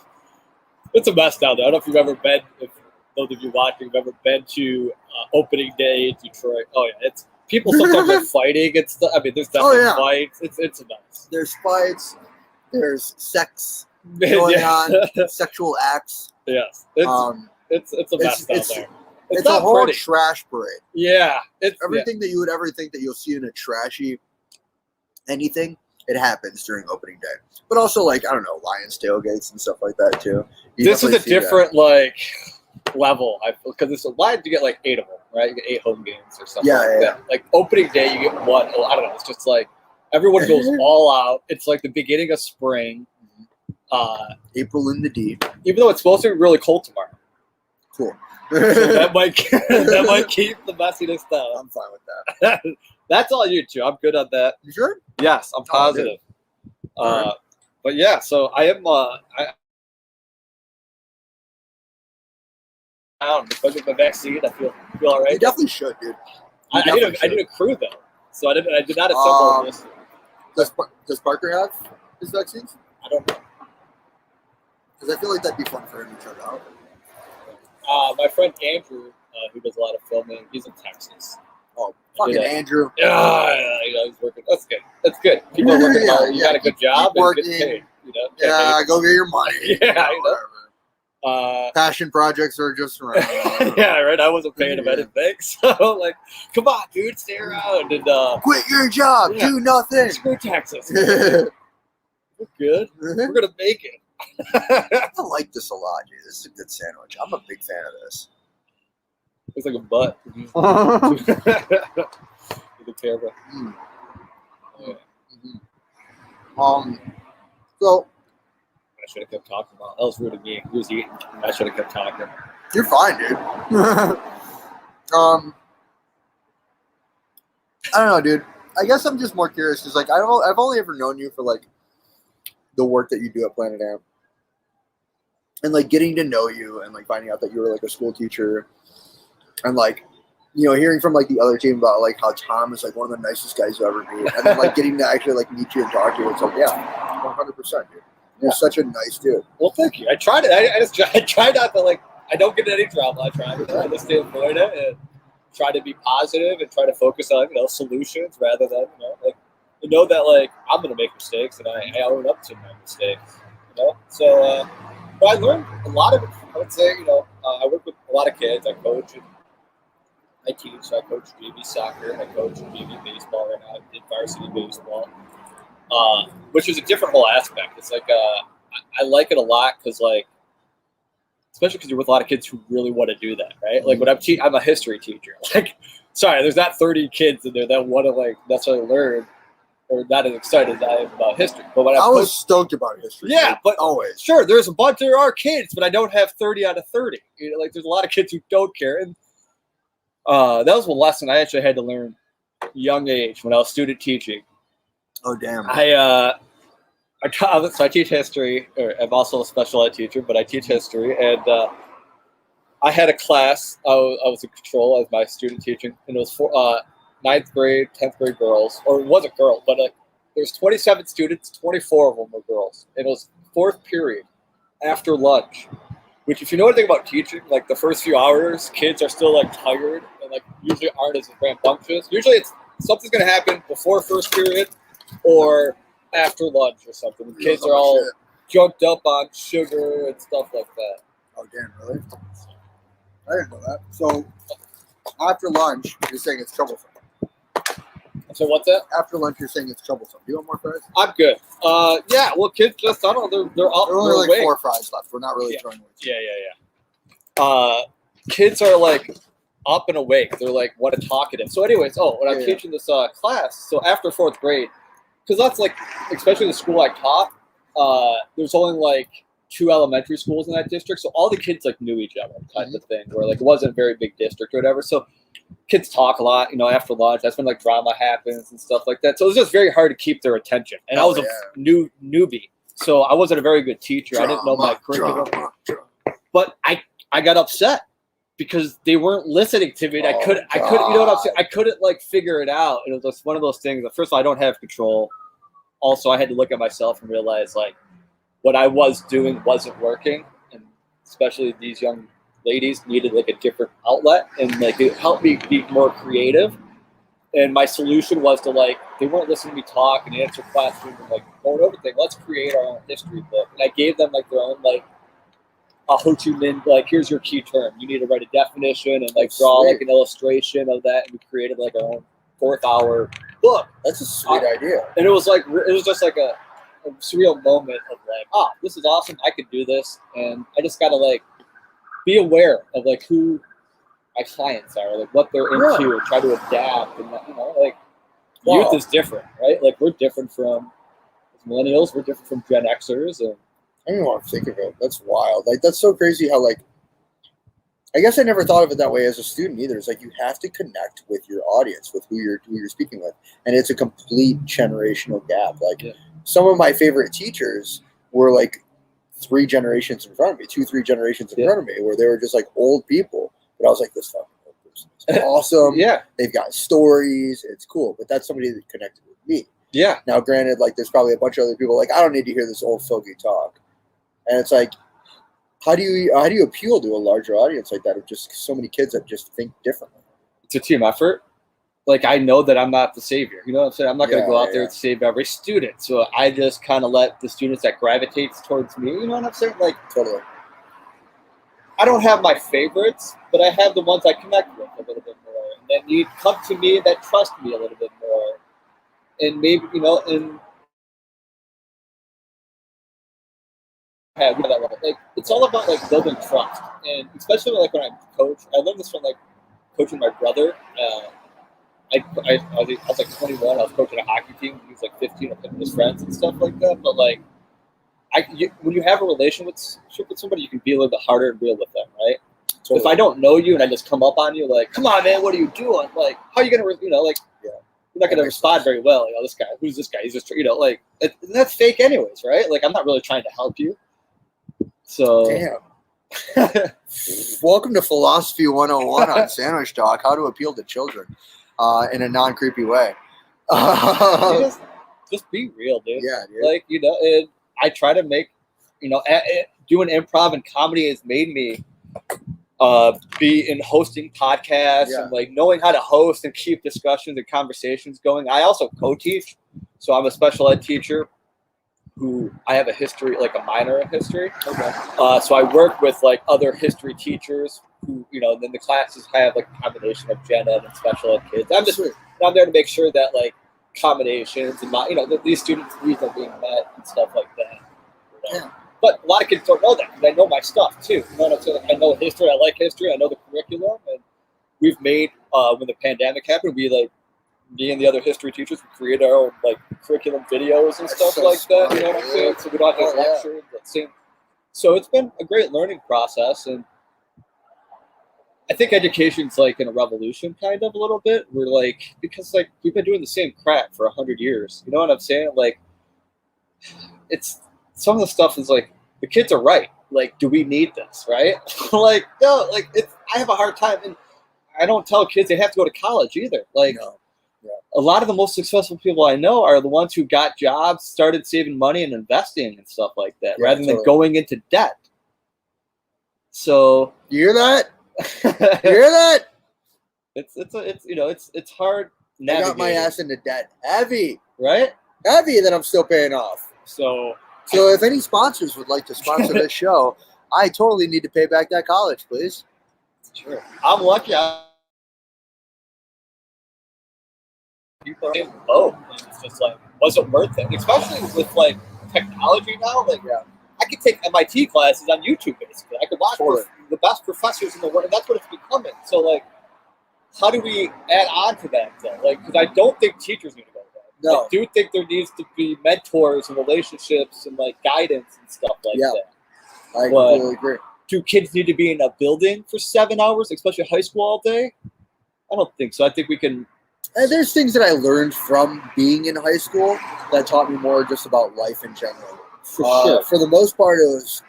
it's a mess down there. I don't know if you've ever been, if those of you watching have ever been to opening day in Detroit. Oh yeah, it's people sometimes are fighting and stuff. I mean, there's definitely fights. It's a mess. There's fights. There's sex going on, sexual acts. Yes, it's a mess down there. It's a whole trash parade. Yeah, it's everything that you would ever think that you'll see in a trashy anything. It happens during opening day, but also like I don't know, Lions tailgates and stuff like that too. This is a different like level. Because it's a Lions, you get like 8 of them, right? You get 8 home games or something. That. Like opening day, you get 1. I don't know. It's just like everyone goes all out. It's like the beginning of spring. April in the D. Even though it's supposed to be really cold tomorrow. Cool. So that might keep the messiness down. I'm fine with that. That's all you two. I'm good on that. You sure? Yes, I'm positive. Right. But yeah, so I am. Because of the vaccine, I feel all right. You definitely should, dude. I need a crew though, so I did not assemble this. Does Parker have? his vaccines? I don't know. Because I feel like that'd be fun for him to try out. My friend Andrew, who does a lot of filming, he's in Texas. Oh, fucking Andrew. Yeah, he's working. That's good. That's good. People are working hard. You got a good job and working. get paid. You know? Yeah, go get your money. Yeah, I know. Passion projects are just around. Yeah, right. I wasn't paying him anything, so like, come on, dude, stay around and quit your job, do nothing. Screw Texas. We're good. We're gonna make it. I like this a lot, dude. This is a good sandwich. I'm a big fan of this. It's like a butt. With the camera. Mm. Yeah. So I should have kept talking about. That was rude of me. He was eating. I should have kept talking. You're fine, dude. I don't know, dude. I guess I'm just more curious because, like, I've only ever known you for like the work that you do at Planet Amp, and like getting to know you and like finding out that you were like a school teacher, and like, you know, hearing from like the other team about like how Tom is like one of the nicest guys you ever meet, and then like getting to actually like meet you and talk to you. It's like, yeah, 100%, dude. You're such a nice dude. Well, thank you. I tried it. I try not to like. I don't get any drama. I try to stay avoid it and try to be positive and try to focus on solutions rather than that like I'm gonna make mistakes and I own up to my mistakes. So but I learned a lot of it. I would say I work with a lot of kids. I coach and I teach. So I coach JV soccer. I coach JV baseball right now. I did varsity baseball. Which is a different whole aspect. It's like I like it a lot because like, especially because you're with a lot of kids who really want to do that, right? Like when I'm a history teacher. Like, sorry, there's not 30 kids in there that want to like necessarily learn or not as excited as I am about history. But when I was stoked about history. Yeah, but always. Sure, there are kids, but I don't have 30 out of 30. Like there's a lot of kids who don't care, and that was one lesson I actually had to learn young age when I was student teaching. Oh damn! So I teach history. I'm also a special ed teacher, but I teach history. And I had a class. I was in control of my student teaching, and it was for 9th grade, 10th grade girls, or it wasn't girls, but there's 27 students. 24 of them were girls, and it was 4th period after lunch. Which, if you know anything about teaching, like the first few hours, kids are still like tired and like usually aren't as rambunctious. Usually, something's going to happen before first period or after lunch or something. The kids are all junked up on sugar and stuff like that. Oh, damn, really? I didn't know that. So, after lunch, you're saying it's troublesome. So, what's that? After lunch, you're saying it's troublesome. Do you want more fries? I'm good. Yeah, well, kids just, I don't know, they're up. There are only like 4 fries left. We're not really throwing away. Yeah. Kids are like up and awake. They're like, what a talkative. So, anyways, when I'm teaching this class, so after 4th grade, because that's like, especially the school I taught, there's only like 2 elementary schools in that district, so all the kids like knew each other type of thing, where like it wasn't a very big district or whatever. So kids talk a lot, after lunch. That's when like drama happens and stuff like that. So it was just very hard to keep their attention. And I was a newbie, so I wasn't a very good teacher. I didn't know my curriculum, but I got upset because they weren't listening to me. And I couldn't, you know what I'm saying? I couldn't like figure it out. It was just one of those things that, first of all, I don't have control. Also, I had to look at myself and realize like what I was doing wasn't working. And especially these young ladies needed like a different outlet, and like it helped me be more creative. And my solution was to like, they weren't listening to me talk and answer questions and like going over things. Let's create our own history book. And I gave them like their own like a Ho Chi Minh, like, here's your key term. You need to write a definition and like draw like an illustration of that, and we created like our own 4th hour book. That's a sweet idea. And it was just like a surreal moment of like, this is awesome. I could do this, and I just gotta like be aware of like who my clients are, like what they're into, and try to adapt. And like youth is different, right? Like we're different from millennials. We're different from Gen Xers, and I don't even want to think of it. That's wild. Like, that's so crazy how, like, I guess I never thought of it that way as a student either. It's like you have to connect with your audience, with who you're speaking with. And it's a complete generational gap. Like, some of my favorite teachers were, like, 3 generations in front of me, 2-3 generations in front of me, where they were just, like, old people. But I was like, this fucking old person is awesome. They've got stories. It's cool. But that's somebody that connected with me. Yeah. Now, granted, like there's probably a bunch of other people like I don't need to hear this old fogey talk, and it's like, how do you appeal to a larger audience like that of just so many kids that just think differently? It's a team effort. Like, I know that I'm not the savior. You know what I'm saying? I'm not going to go out there and Yeah. save every student. So I just kind of let the students that gravitates towards me, you know what I'm saying? Like, Totally. I don't have my favorites, but I have the ones I connect with a little bit more. And then you come to me that trust me a little bit more. And maybe, you know, and have that level. Like, it's all about, like, building trust. And especially, like, when I coach, I learned this from, like, coaching my brother. I was like 21. I was coaching a hockey team. He was like 15. I played with his friends and stuff like that. But like, when you have a relationship with somebody, you can be a little bit harder and real with them, right? So if I don't know you and I just come up on you like, "Come on, man, what are you doing?" Like, how are you gonna, like, you're not gonna respond very well. You know, this guy, who's this guy? He's just, like, and that's fake, anyways, right? Like, I'm not really trying to help you. So damn. Welcome to Philosophy 101 on Sandwich Talk, how to appeal to children in a non-creepy way. Just be real, dude. Yeah, dude. Like, and I try to make, doing improv and comedy has made me be in hosting podcasts and like knowing how to host and keep discussions and conversations going. I also co-teach, so I'm a special ed teacher who I have a history, like a minor in history. Okay. So I work with like other history teachers who, then the classes have like a combination of gen ed and special ed kids. I'm there to make sure that like accommodations and that these students' needs are being met and stuff like that. Yeah. But a lot of kids don't know that because I know my stuff too. You know what I'm saying? Like, I know history. I like history. I know the curriculum, and we've made when the pandemic happened, me and the other history teachers created our own like curriculum videos and stuff like that. You know what I'm saying? So we don't have to lecture. So it's been a great learning process, and I think education's like in a revolution, kind of a little bit. We're like, because like we've been doing the same crap for 100 years. You know what I'm saying? Like, it's some of the stuff is like the kids are right. Like, do we need this? Right? Like, no. Like, I have a hard time, and I don't tell kids they have to go to college either. Like. No. Yeah. A lot of the most successful people I know are the ones who got jobs, started saving money and investing and stuff like that, rather than going into debt. So you hear that? You hear that? It's hard navigating. I got my ass into debt, heavy, right? Heavy that I'm still paying off. So if any sponsors would like to sponsor this show, I totally need to pay back that college, please. Sure, I'm lucky. People are getting low. It's just like, wasn't worth it. Especially with like technology now. Like, I could take MIT classes on YouTube basically. I could watch the best professors in the world, and that's what it's becoming. So like, how do we add on to that though? Like, because I don't think teachers need to go there. No. I do think there needs to be mentors and relationships and like guidance and stuff like that. I completely agree. Do kids need to be in a building for 7 hours, especially high school all day? I don't think so. I think we can. And there's things that I learned from being in high school that taught me more just about life in general. For sure. For the most part, it was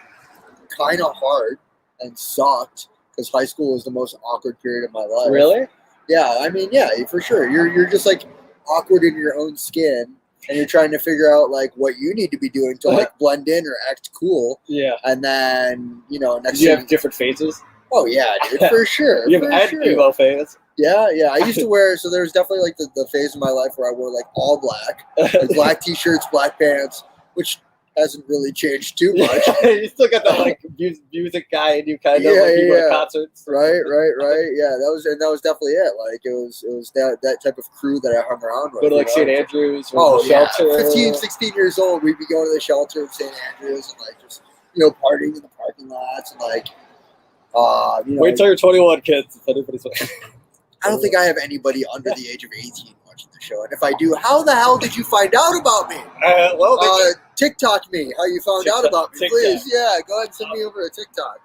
kind of hard and sucked because high school was the most awkward period of my life. Really? Yeah, I mean, yeah, for sure. You're just like awkward in your own skin, and you're trying to figure out like what you need to be doing to like blend in or act cool. Yeah. And then next you have different phases. Oh yeah, dude, for sure. I had emo phase. Yeah. I used to wear, so there was definitely like the phase of my life where I wore like all black, like black t-shirts, black pants, which hasn't really changed too much. You still got that like music guy and you kind of like you go to concerts. Right. Yeah, that was definitely it. Like it was that type of crew that I hung around with. Go to like St. Andrews or shelter. 15, 16 years old, we'd be going to the shelter in St. Andrews and like just partying in the parking lots and like wait till you're 21, kids. If anybody's I don't think I have anybody under the age of 18 watching the show. And if I do, how the hell did you find out about me? TikTok me how you found out about me, TikTok. Please. Yeah, go ahead and send me over a TikTok.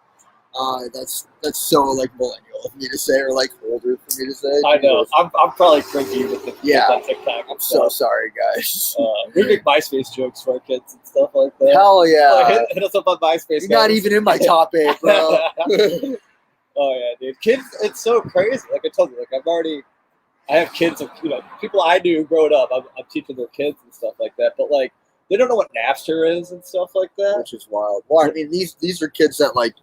That's so like millennial of me to say, or like older for me to say. I know. I'm probably cringy with the on TikTok. I'm so sorry, guys. We make MySpace jokes for our kids and stuff like that. Hell yeah. Hit us up on MySpace. You're not even in my top 8, bro. Oh yeah, dude. Kids, it's so crazy. Like I told you, like I've already I have kids, people I knew growing up. I'm teaching their kids and stuff like that. But like, they don't know what Napster is and stuff like that. Which is wild. Well, I mean, these are kids that like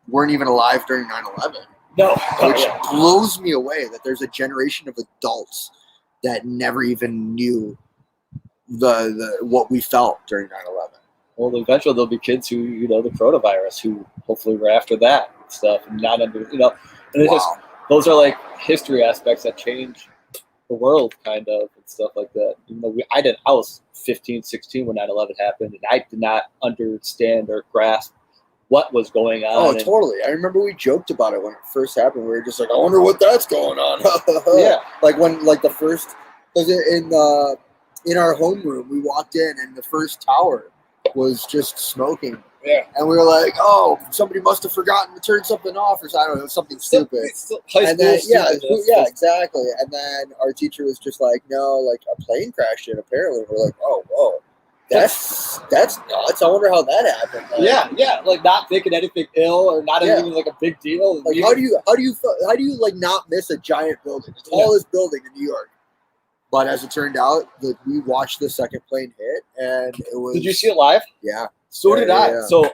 weren't even alive during 9/11. No, which blows me away that there's a generation of adults that never even knew the what we felt during 9/11. Well, eventually there'll be kids who, the coronavirus, who hopefully were after that and stuff, and not under, and it's just, those are like history aspects that change the world, kind of, and stuff like that. I was 15, 16 when 9/11 happened, and I did not understand or grasp what was going on. Oh, totally. I remember we joked about it when it first happened. We were just like, I wonder what that's going on. Yeah. Like when, like the first, because in our homeroom, we walked in and the first tower was just smoking. Yeah. And we were like, oh, somebody must have forgotten to turn something off, or I don't know, something stupid. And then, yeah, exactly. And then our teacher was just like, no, like a plane crashed in, apparently. We're like, oh, whoa. That's nuts. I wonder how that happened. Like, yeah, like not thinking anything ill or not even like a big deal. Like how do you like not miss a giant building, the tallest building in New York? But as it turned out, we watched the second plane hit, and it was. Did you see it live? Yeah. So did I. Yeah. So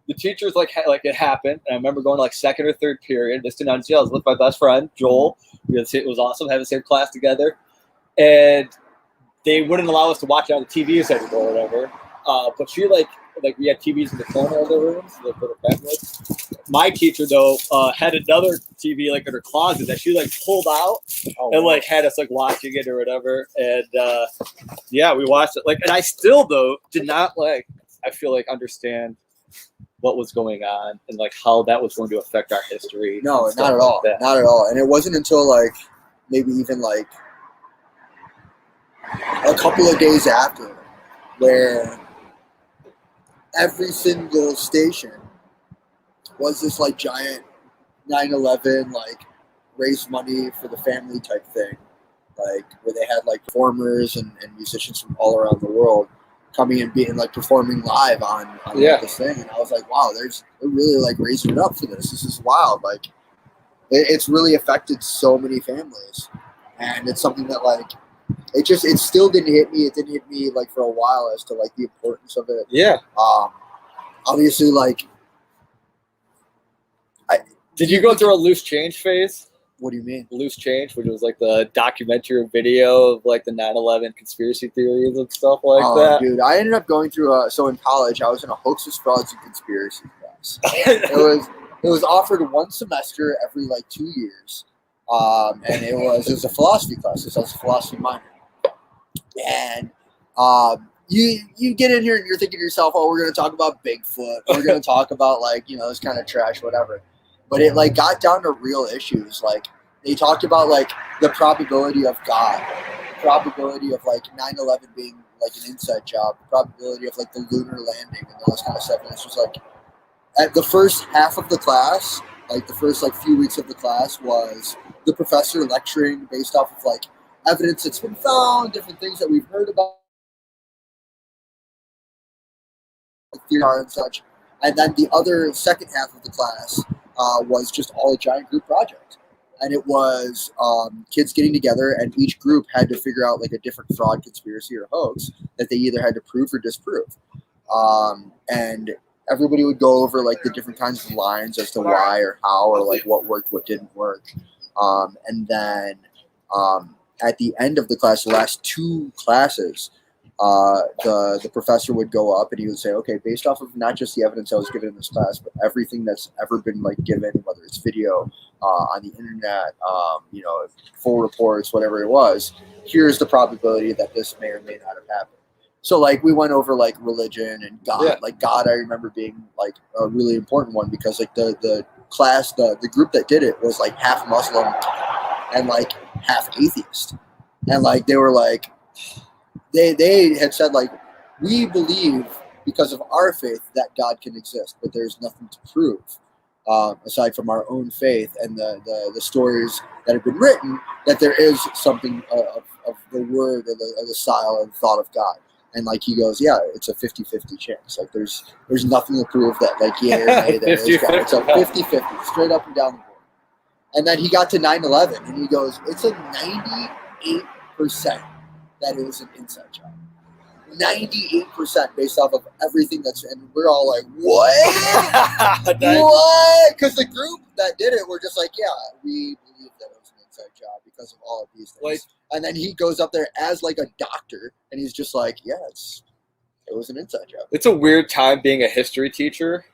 the teachers like it happened, and I remember going to like second or third period. This did not jail. I was with my best friend Joel. It was awesome having the same class together, and they wouldn't allow us to watch it on the TVs anymore or whatever. But she like we had TVs in the corner of the rooms, like little backwards. My teacher though had another TV like in her closet that she like pulled out and like had us like watching it or whatever. And we watched it. Like, and I still though did not I feel like understand what was going on and like how that was going to affect our history. No, not at all. Not at all. And it wasn't until like maybe even like a couple of days after, where every single station was this like giant 9/11 like raise money for the family type thing, like where they had like performers and musicians from all around the world coming and being like performing live on like, this thing, and I was like, wow, they're really like raising it up for this. This is wild. Like it's really affected so many families, and it's something that like. It still didn't hit me. It didn't hit me like for a while as to like the importance of it. Yeah. Obviously, like. Did you go through a loose change phase? What do you mean? Loose change, which was like the documentary video of like the 9/11 conspiracy theories and stuff like that. Dude, I ended up going through so in college I was in a hoaxes, frauds, and conspiracy class. It was offered one semester every like 2 years. And it was a philosophy class. So I was a philosophy minor. And you get in here and you're thinking to yourself, oh, we're going to talk about Bigfoot. We're going to talk about like, this kind of trash, whatever. But it like got down to real issues. Like they talked about like the probability of God, probability of like 9/11 being like an inside job, the probability of like the lunar landing and all this kind of stuff. And it's just like at the first half of the class, like the first like few weeks of the class was the professor lecturing based off of like evidence that's been found, different things that we've heard about, like theory and such. And then the other second half of the class was just all a giant group project. And it was kids getting together, and each group had to figure out like a different fraud, conspiracy, or hoax that they either had to prove or disprove. And everybody would go over like the different kinds of lines as to why or how or like what worked, what didn't work. And then at the end of the class, the last two classes, the professor would go up and he would say, okay, based off of not just the evidence I was given in this class, but everything that's ever been like given, whether it's video, on the internet, full reports, whatever it was, here's the probability that this may or may not have happened. So like we went over like religion and God. Yeah. Like God, I remember being like a really important one because like the class, the group that did it was like half Muslim and like half atheist, and like they were like they had said like, we believe because of our faith that God can exist, but there's nothing to prove aside from our own faith and the stories that have been written that there is something of the word or the style and thought of God. And like he goes, yeah, it's a 50-50 chance. Like there's nothing to prove that like yeah or nay there is God. It's a 50-50 straight up and down the board. And then he got to 9/11, and he goes, "It's a 98% that it was an inside job. 98% based off of everything that's." And we're all like, "What? What?" Because the group that did it were just like, "Yeah, we believe that it was an inside job because of all of these things." Like, and then he goes up there as like a doctor, and he's just like, "Yeah, it was an inside job." It's a weird time being a history teacher,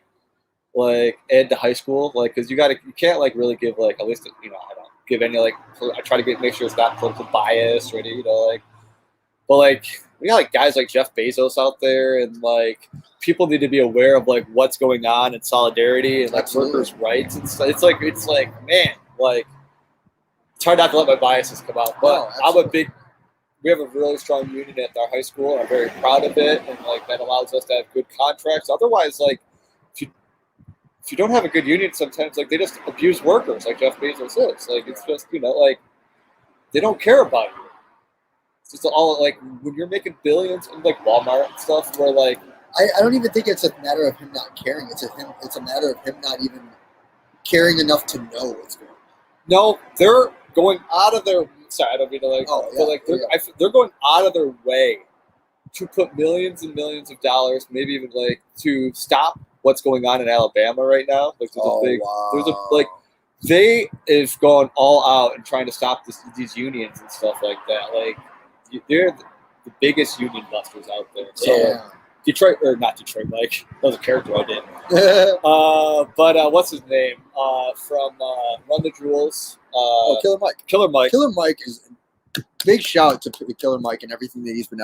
like at the high school, like because you can't like really give like at least I don't give any like I try to make sure it's not political bias or any like, but like we got like guys like Jeff Bezos out there, and like people need to be aware of like what's going on in solidarity and like Absolutely. workers' rights and stuff. It's like man, like it's hard not to let my biases come out, but we have a really strong union at our high school, and I'm very proud of it, and like that allows us to have good contracts. Otherwise, like if you don't have a good union, sometimes like they just abuse workers, like Jeff Bezos is. Like it's just like they don't care about you. It's just all like when you're making billions and like Walmart and stuff, where like I don't even think it's a matter of him not caring. It's a matter of him not even caring enough to know what's going on. No, they're going out of their. Sorry, I don't mean to like. Oh, yeah, but like they're going out of their way to put millions and millions of dollars, maybe even like to stop what's going on in Alabama right now. Like there's a like they have gone all out and trying to stop these unions and stuff like that. Like they're the biggest union busters out there. So yeah. Detroit or not Detroit, like that was a character I did. But what's his name from Run the Jewels? Killer Mike. Killer Mike. Killer Mike is big shout to Killer Mike and everything that he's been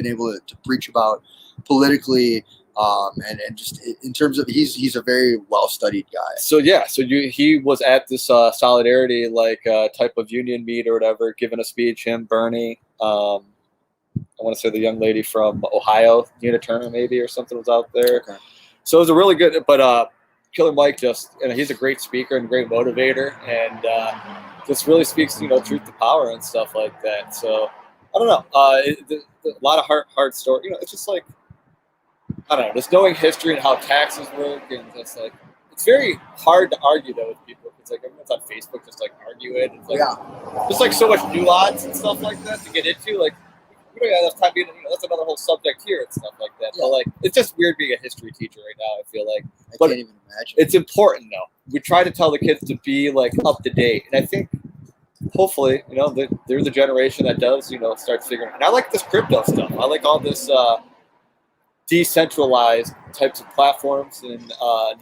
able to preach about politically, and just in terms of he's a very well studied guy. So he was at this solidarity like type of union meet or whatever, giving a speech. Him, Bernie. I want to say the young lady from Ohio, Nina Turner, maybe or something was out there. Okay. So it was a really good. But Killer Mike he's a great speaker and great motivator, and just really speaks truth to power and stuff like that. So I don't know. A lot of hard story. It's just like I don't know. Just knowing history and how taxes work, and just like it's very hard to argue though with people. It's like everyone's on Facebook just like argue it. It's like there's like so much nuance and stuff like that to get into. Like we don't have enough time being, that's another whole subject here and stuff like that. Yeah. But like, it's just weird being a history teacher right now. I feel like, I can't even imagine. It's important though. We try to tell the kids to be like up to date, and I think hopefully, they're the generation that does, start figuring. And I like this crypto stuff. I like all this decentralized types of platforms and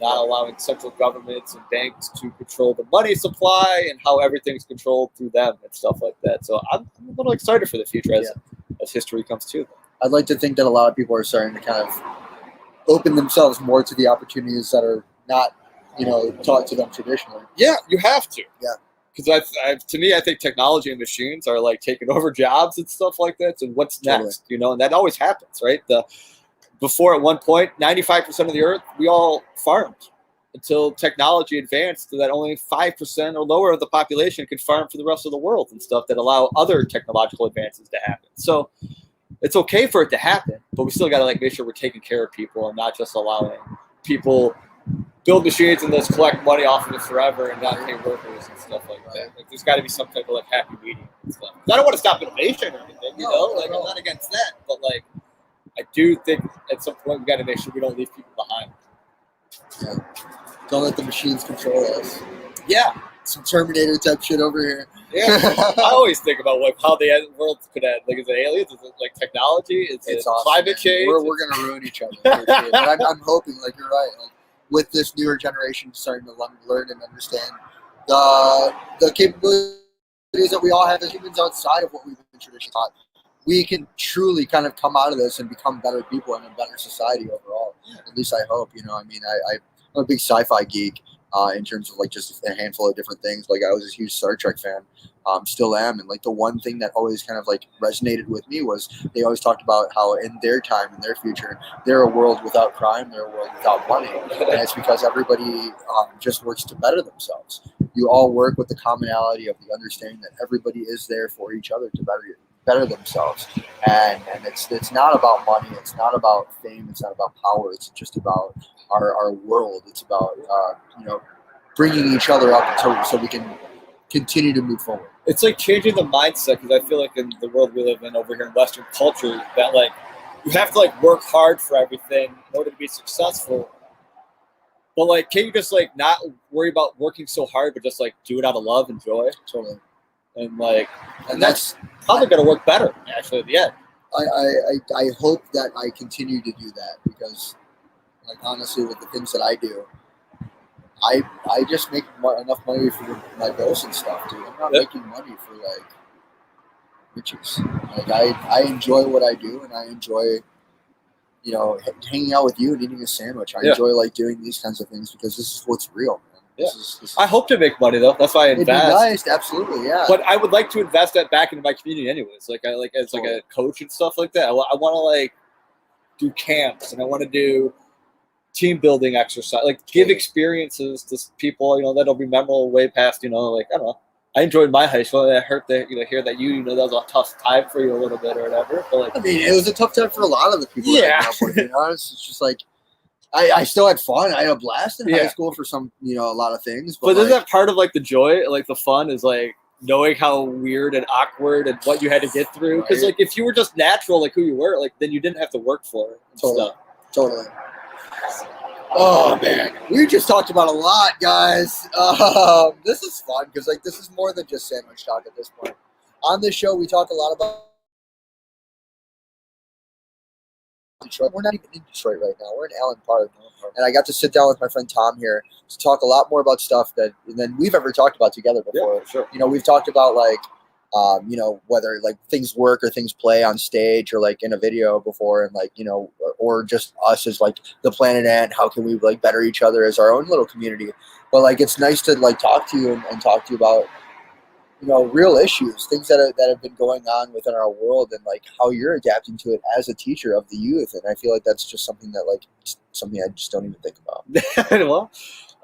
not allowing central governments and banks to control the money supply and how everything's controlled through them and stuff like that. So I'm a little excited for the future as history comes to. I'd like to think that a lot of people are starting to kind of open themselves more to the opportunities that are not, taught to them traditionally. Yeah, you have to. Yeah. Because to me, I think technology and machines are like taking over jobs and stuff like that. So what's next? And that always happens, right? Before at one point, 95% of the earth, we all farmed until technology advanced so that only 5% or lower of the population could farm for the rest of the world and stuff that allow other technological advances to happen. So it's okay for it to happen, but we still got to make sure we're taking care of people and not just allowing people build machines and just collect money off of it forever and not pay workers and stuff like that. Like, there's got to be some type of happy medium and stuff. I don't want to stop innovation or anything, I'm not against that, but I do think at some point we got to make sure we don't leave people behind. Yeah. Don't let the machines control us. Yeah. Some Terminator type shit over here. Yeah. I always think about how the world could end. Is it aliens? Is it technology? Is it awesome, climate change? We're going to ruin each other. But I'm hoping, you're right, with this newer generation starting to learn and understand the capabilities that we all have as humans outside of what we've been traditionally taught, we can truly kind of come out of this and become better people and a better society overall. At least I hope. I'm a big sci-fi geek in terms of just a handful of different things. I was a huge Star Trek fan, still am, and the one thing that always kind of resonated with me was they always talked about how in their time, in their future, they're a world without crime, they're a world without money, and it's because everybody just works to better themselves. You all work with the commonality of the understanding that everybody is there for each other to better themselves, and it's not about money, it's not about fame, it's not about power, it's just about our world. It's about bringing each other up so we can continue to move forward. It's like changing the mindset, because I feel like in the world we live in over here in Western culture, that like you have to like work hard for everything in order to be successful. But like, can you just like not worry about working so hard, but just like do it out of love and joy? Totally. And that's probably going to work better actually at the end. I hope that I continue to do that, because like honestly, with the things that I do, I just make enough money for my bills and stuff, dude. I'm not making money for like riches. Like I enjoy what I do, and I enjoy, you know, hanging out with you and eating a sandwich. I enjoy like doing these kinds of things because this is what's real. Man. This is, I hope to make money though. That's why I invest. It'd be nice, absolutely, yeah. But I would like to invest that back into my community anyways. Like I like as like a coach and stuff like that. I want to like do camps, and I want to do team building exercise, like give experiences to people, you know, that'll be memorable way past, you know, like I don't know. I enjoyed my high school. I heard that, you know, hear that you know that was a tough time for you a little bit or whatever. But like, I mean, it was a tough time for a lot of the people. Yeah, to be honest, it's just like I still had fun. I had a blast in high school for some, you know, a lot of things. But isn't that part of like the joy, like the fun, is like knowing how weird and awkward and what you had to get through? Because like if you were just natural, like who you were, like then you didn't have to work for it. Totally. Oh man, we just talked about a lot, guys. This is fun because like this is more than just sandwich talk at this point. On this show, we talk a lot about Detroit. We're not even in Detroit right now. We're in Allen Park, and I got to sit down with my friend Tom here to talk a lot more about stuff than we've ever talked about together before. Yeah, sure. You know, we've talked about like. You know, whether like things work or things play on stage or like in a video before, and like, you know, or just us as like the Planet Ant, how can we like better each other as our own little community. But like, it's nice to like talk to you and talk to you about, you know, real issues, things that have been going on within our world, and like how you're adapting to it as a teacher of the youth. And I feel like that's just something that like something I just don't even think about. Well,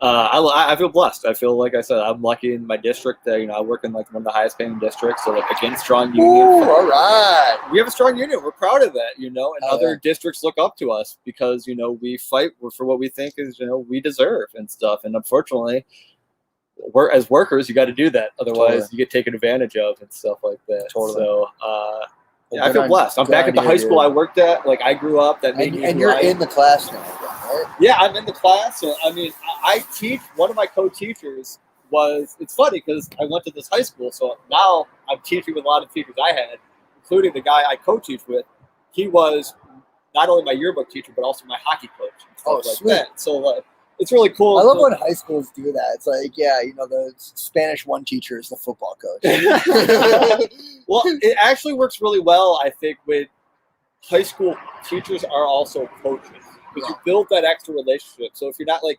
I feel blessed. I feel like I said, I'm lucky in my district that, you know, I work in like one of the highest paying districts. So like again, strong union. Ooh, all right. We have a strong union. We're proud of that, you know, and other districts look up to us because, you know, we fight for what we think is, you know, we deserve and stuff. And unfortunately, as workers, you got to do that. Otherwise you get taken advantage of and stuff like that. Totally. So, yeah, I feel blessed. I'm back at the high school I worked at. Like I grew up. That made me. And you're in the class now, right? Yeah, I'm in the class. So I mean, I teach. One of my co-teachers was. It's funny because I went to this high school, so now I'm teaching with a lot of teachers I had, including the guy I co-teach with. He was not only my yearbook teacher, but also my hockey coach. And stuff like sweet. That. So it's really cool. I love when high schools do that. It's like, yeah, you know, the Spanish 1 teacher is the football coach. Well, it actually works really well, I think, with high school teachers are also coaches, because you build that extra relationship. So if you're not like,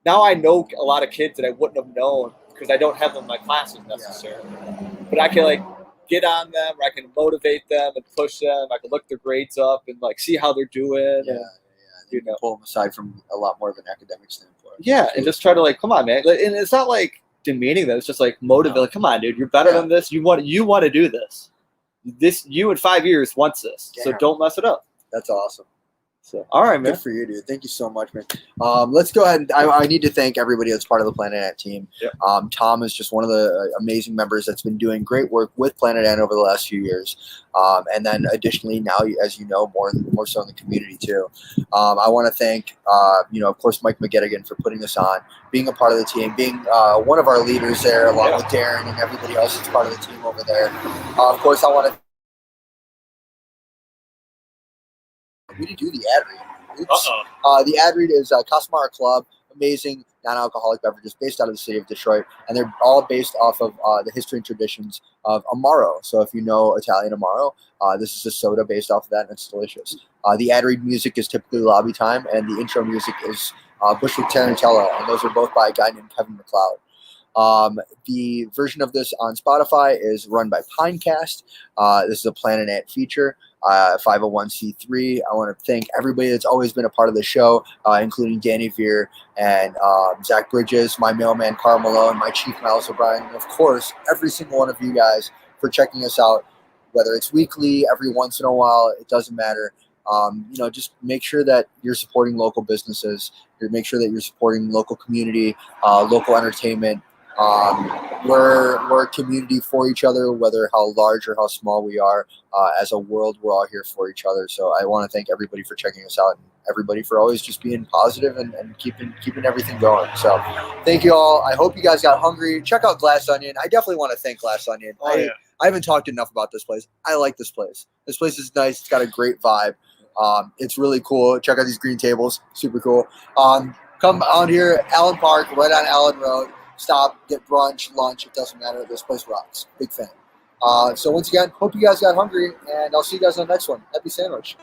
now I know a lot of kids that I wouldn't have known because I don't have them in my classes necessarily, but I can like get on them, or I can motivate them and push them. I can look their grades up and like see how they're doing. Yeah. You know, pull them aside from a lot more of an academic standpoint. Yeah, and just try to like, come on, man. And it's not like demeaning them. It's just like motivate. Like, come on, dude, you're better than this. You want to do this. You in 5 years wants this. So don't mess it up. That's awesome. So, all right, man. Good for you, dude. Thank you so much, man. Let's go ahead. I need to thank everybody that's part of the Planet Ant team. Yep. Tom is just one of the amazing members that's been doing great work with Planet Ant over the last few years. And then additionally, now, as you know, more so in the community too. I want to thank, of course, Mike McGettigan for putting this on, being a part of the team, being one of our leaders there, along with Darren and everybody else that's part of the team over there. Of course, I want to. We didn't do the ad read. The ad read is Casamara Club, amazing non-alcoholic beverages based out of the city of Detroit, and they're all based off of the history and traditions of Amaro. So if you know Italian Amaro, this is a soda based off of that, and it's delicious. The ad read music is typically Lobby Time, and the intro music is Bushwick Tarantella, and those are both by a guy named Kevin MacLeod. The version of this on Spotify is run by Pinecast. This is a Planet Ant feature. 501c3. I want to thank everybody that's always been a part of the show, including Danny Veer and Zach Bridges, my mailman Carl Malone, my chief Miles O'Brien, and of course every single one of you guys for checking us out, whether it's weekly, every once in a while, it doesn't matter. Just make sure that you're supporting local businesses. Make sure that you're supporting local community, local entertainment. We're a community for each other, whether how large or how small we are. As a world, we're all here for each other. So I want to thank everybody for checking us out, and everybody for always just being positive and keeping everything going. So thank you all. I hope you guys got hungry. Check out Glass Onion. I definitely want to thank Glass Onion. I haven't talked enough about this place. I like this place. This place is nice. It's got a great vibe. It's really cool. Check out these green tables. Super cool. Come out here, Allen Park, right on Allen Road. Stop, get brunch, lunch. It doesn't matter. This place rocks. Big fan. So once again, hope you guys got hungry, and I'll see you guys on the next one. Happy sandwich.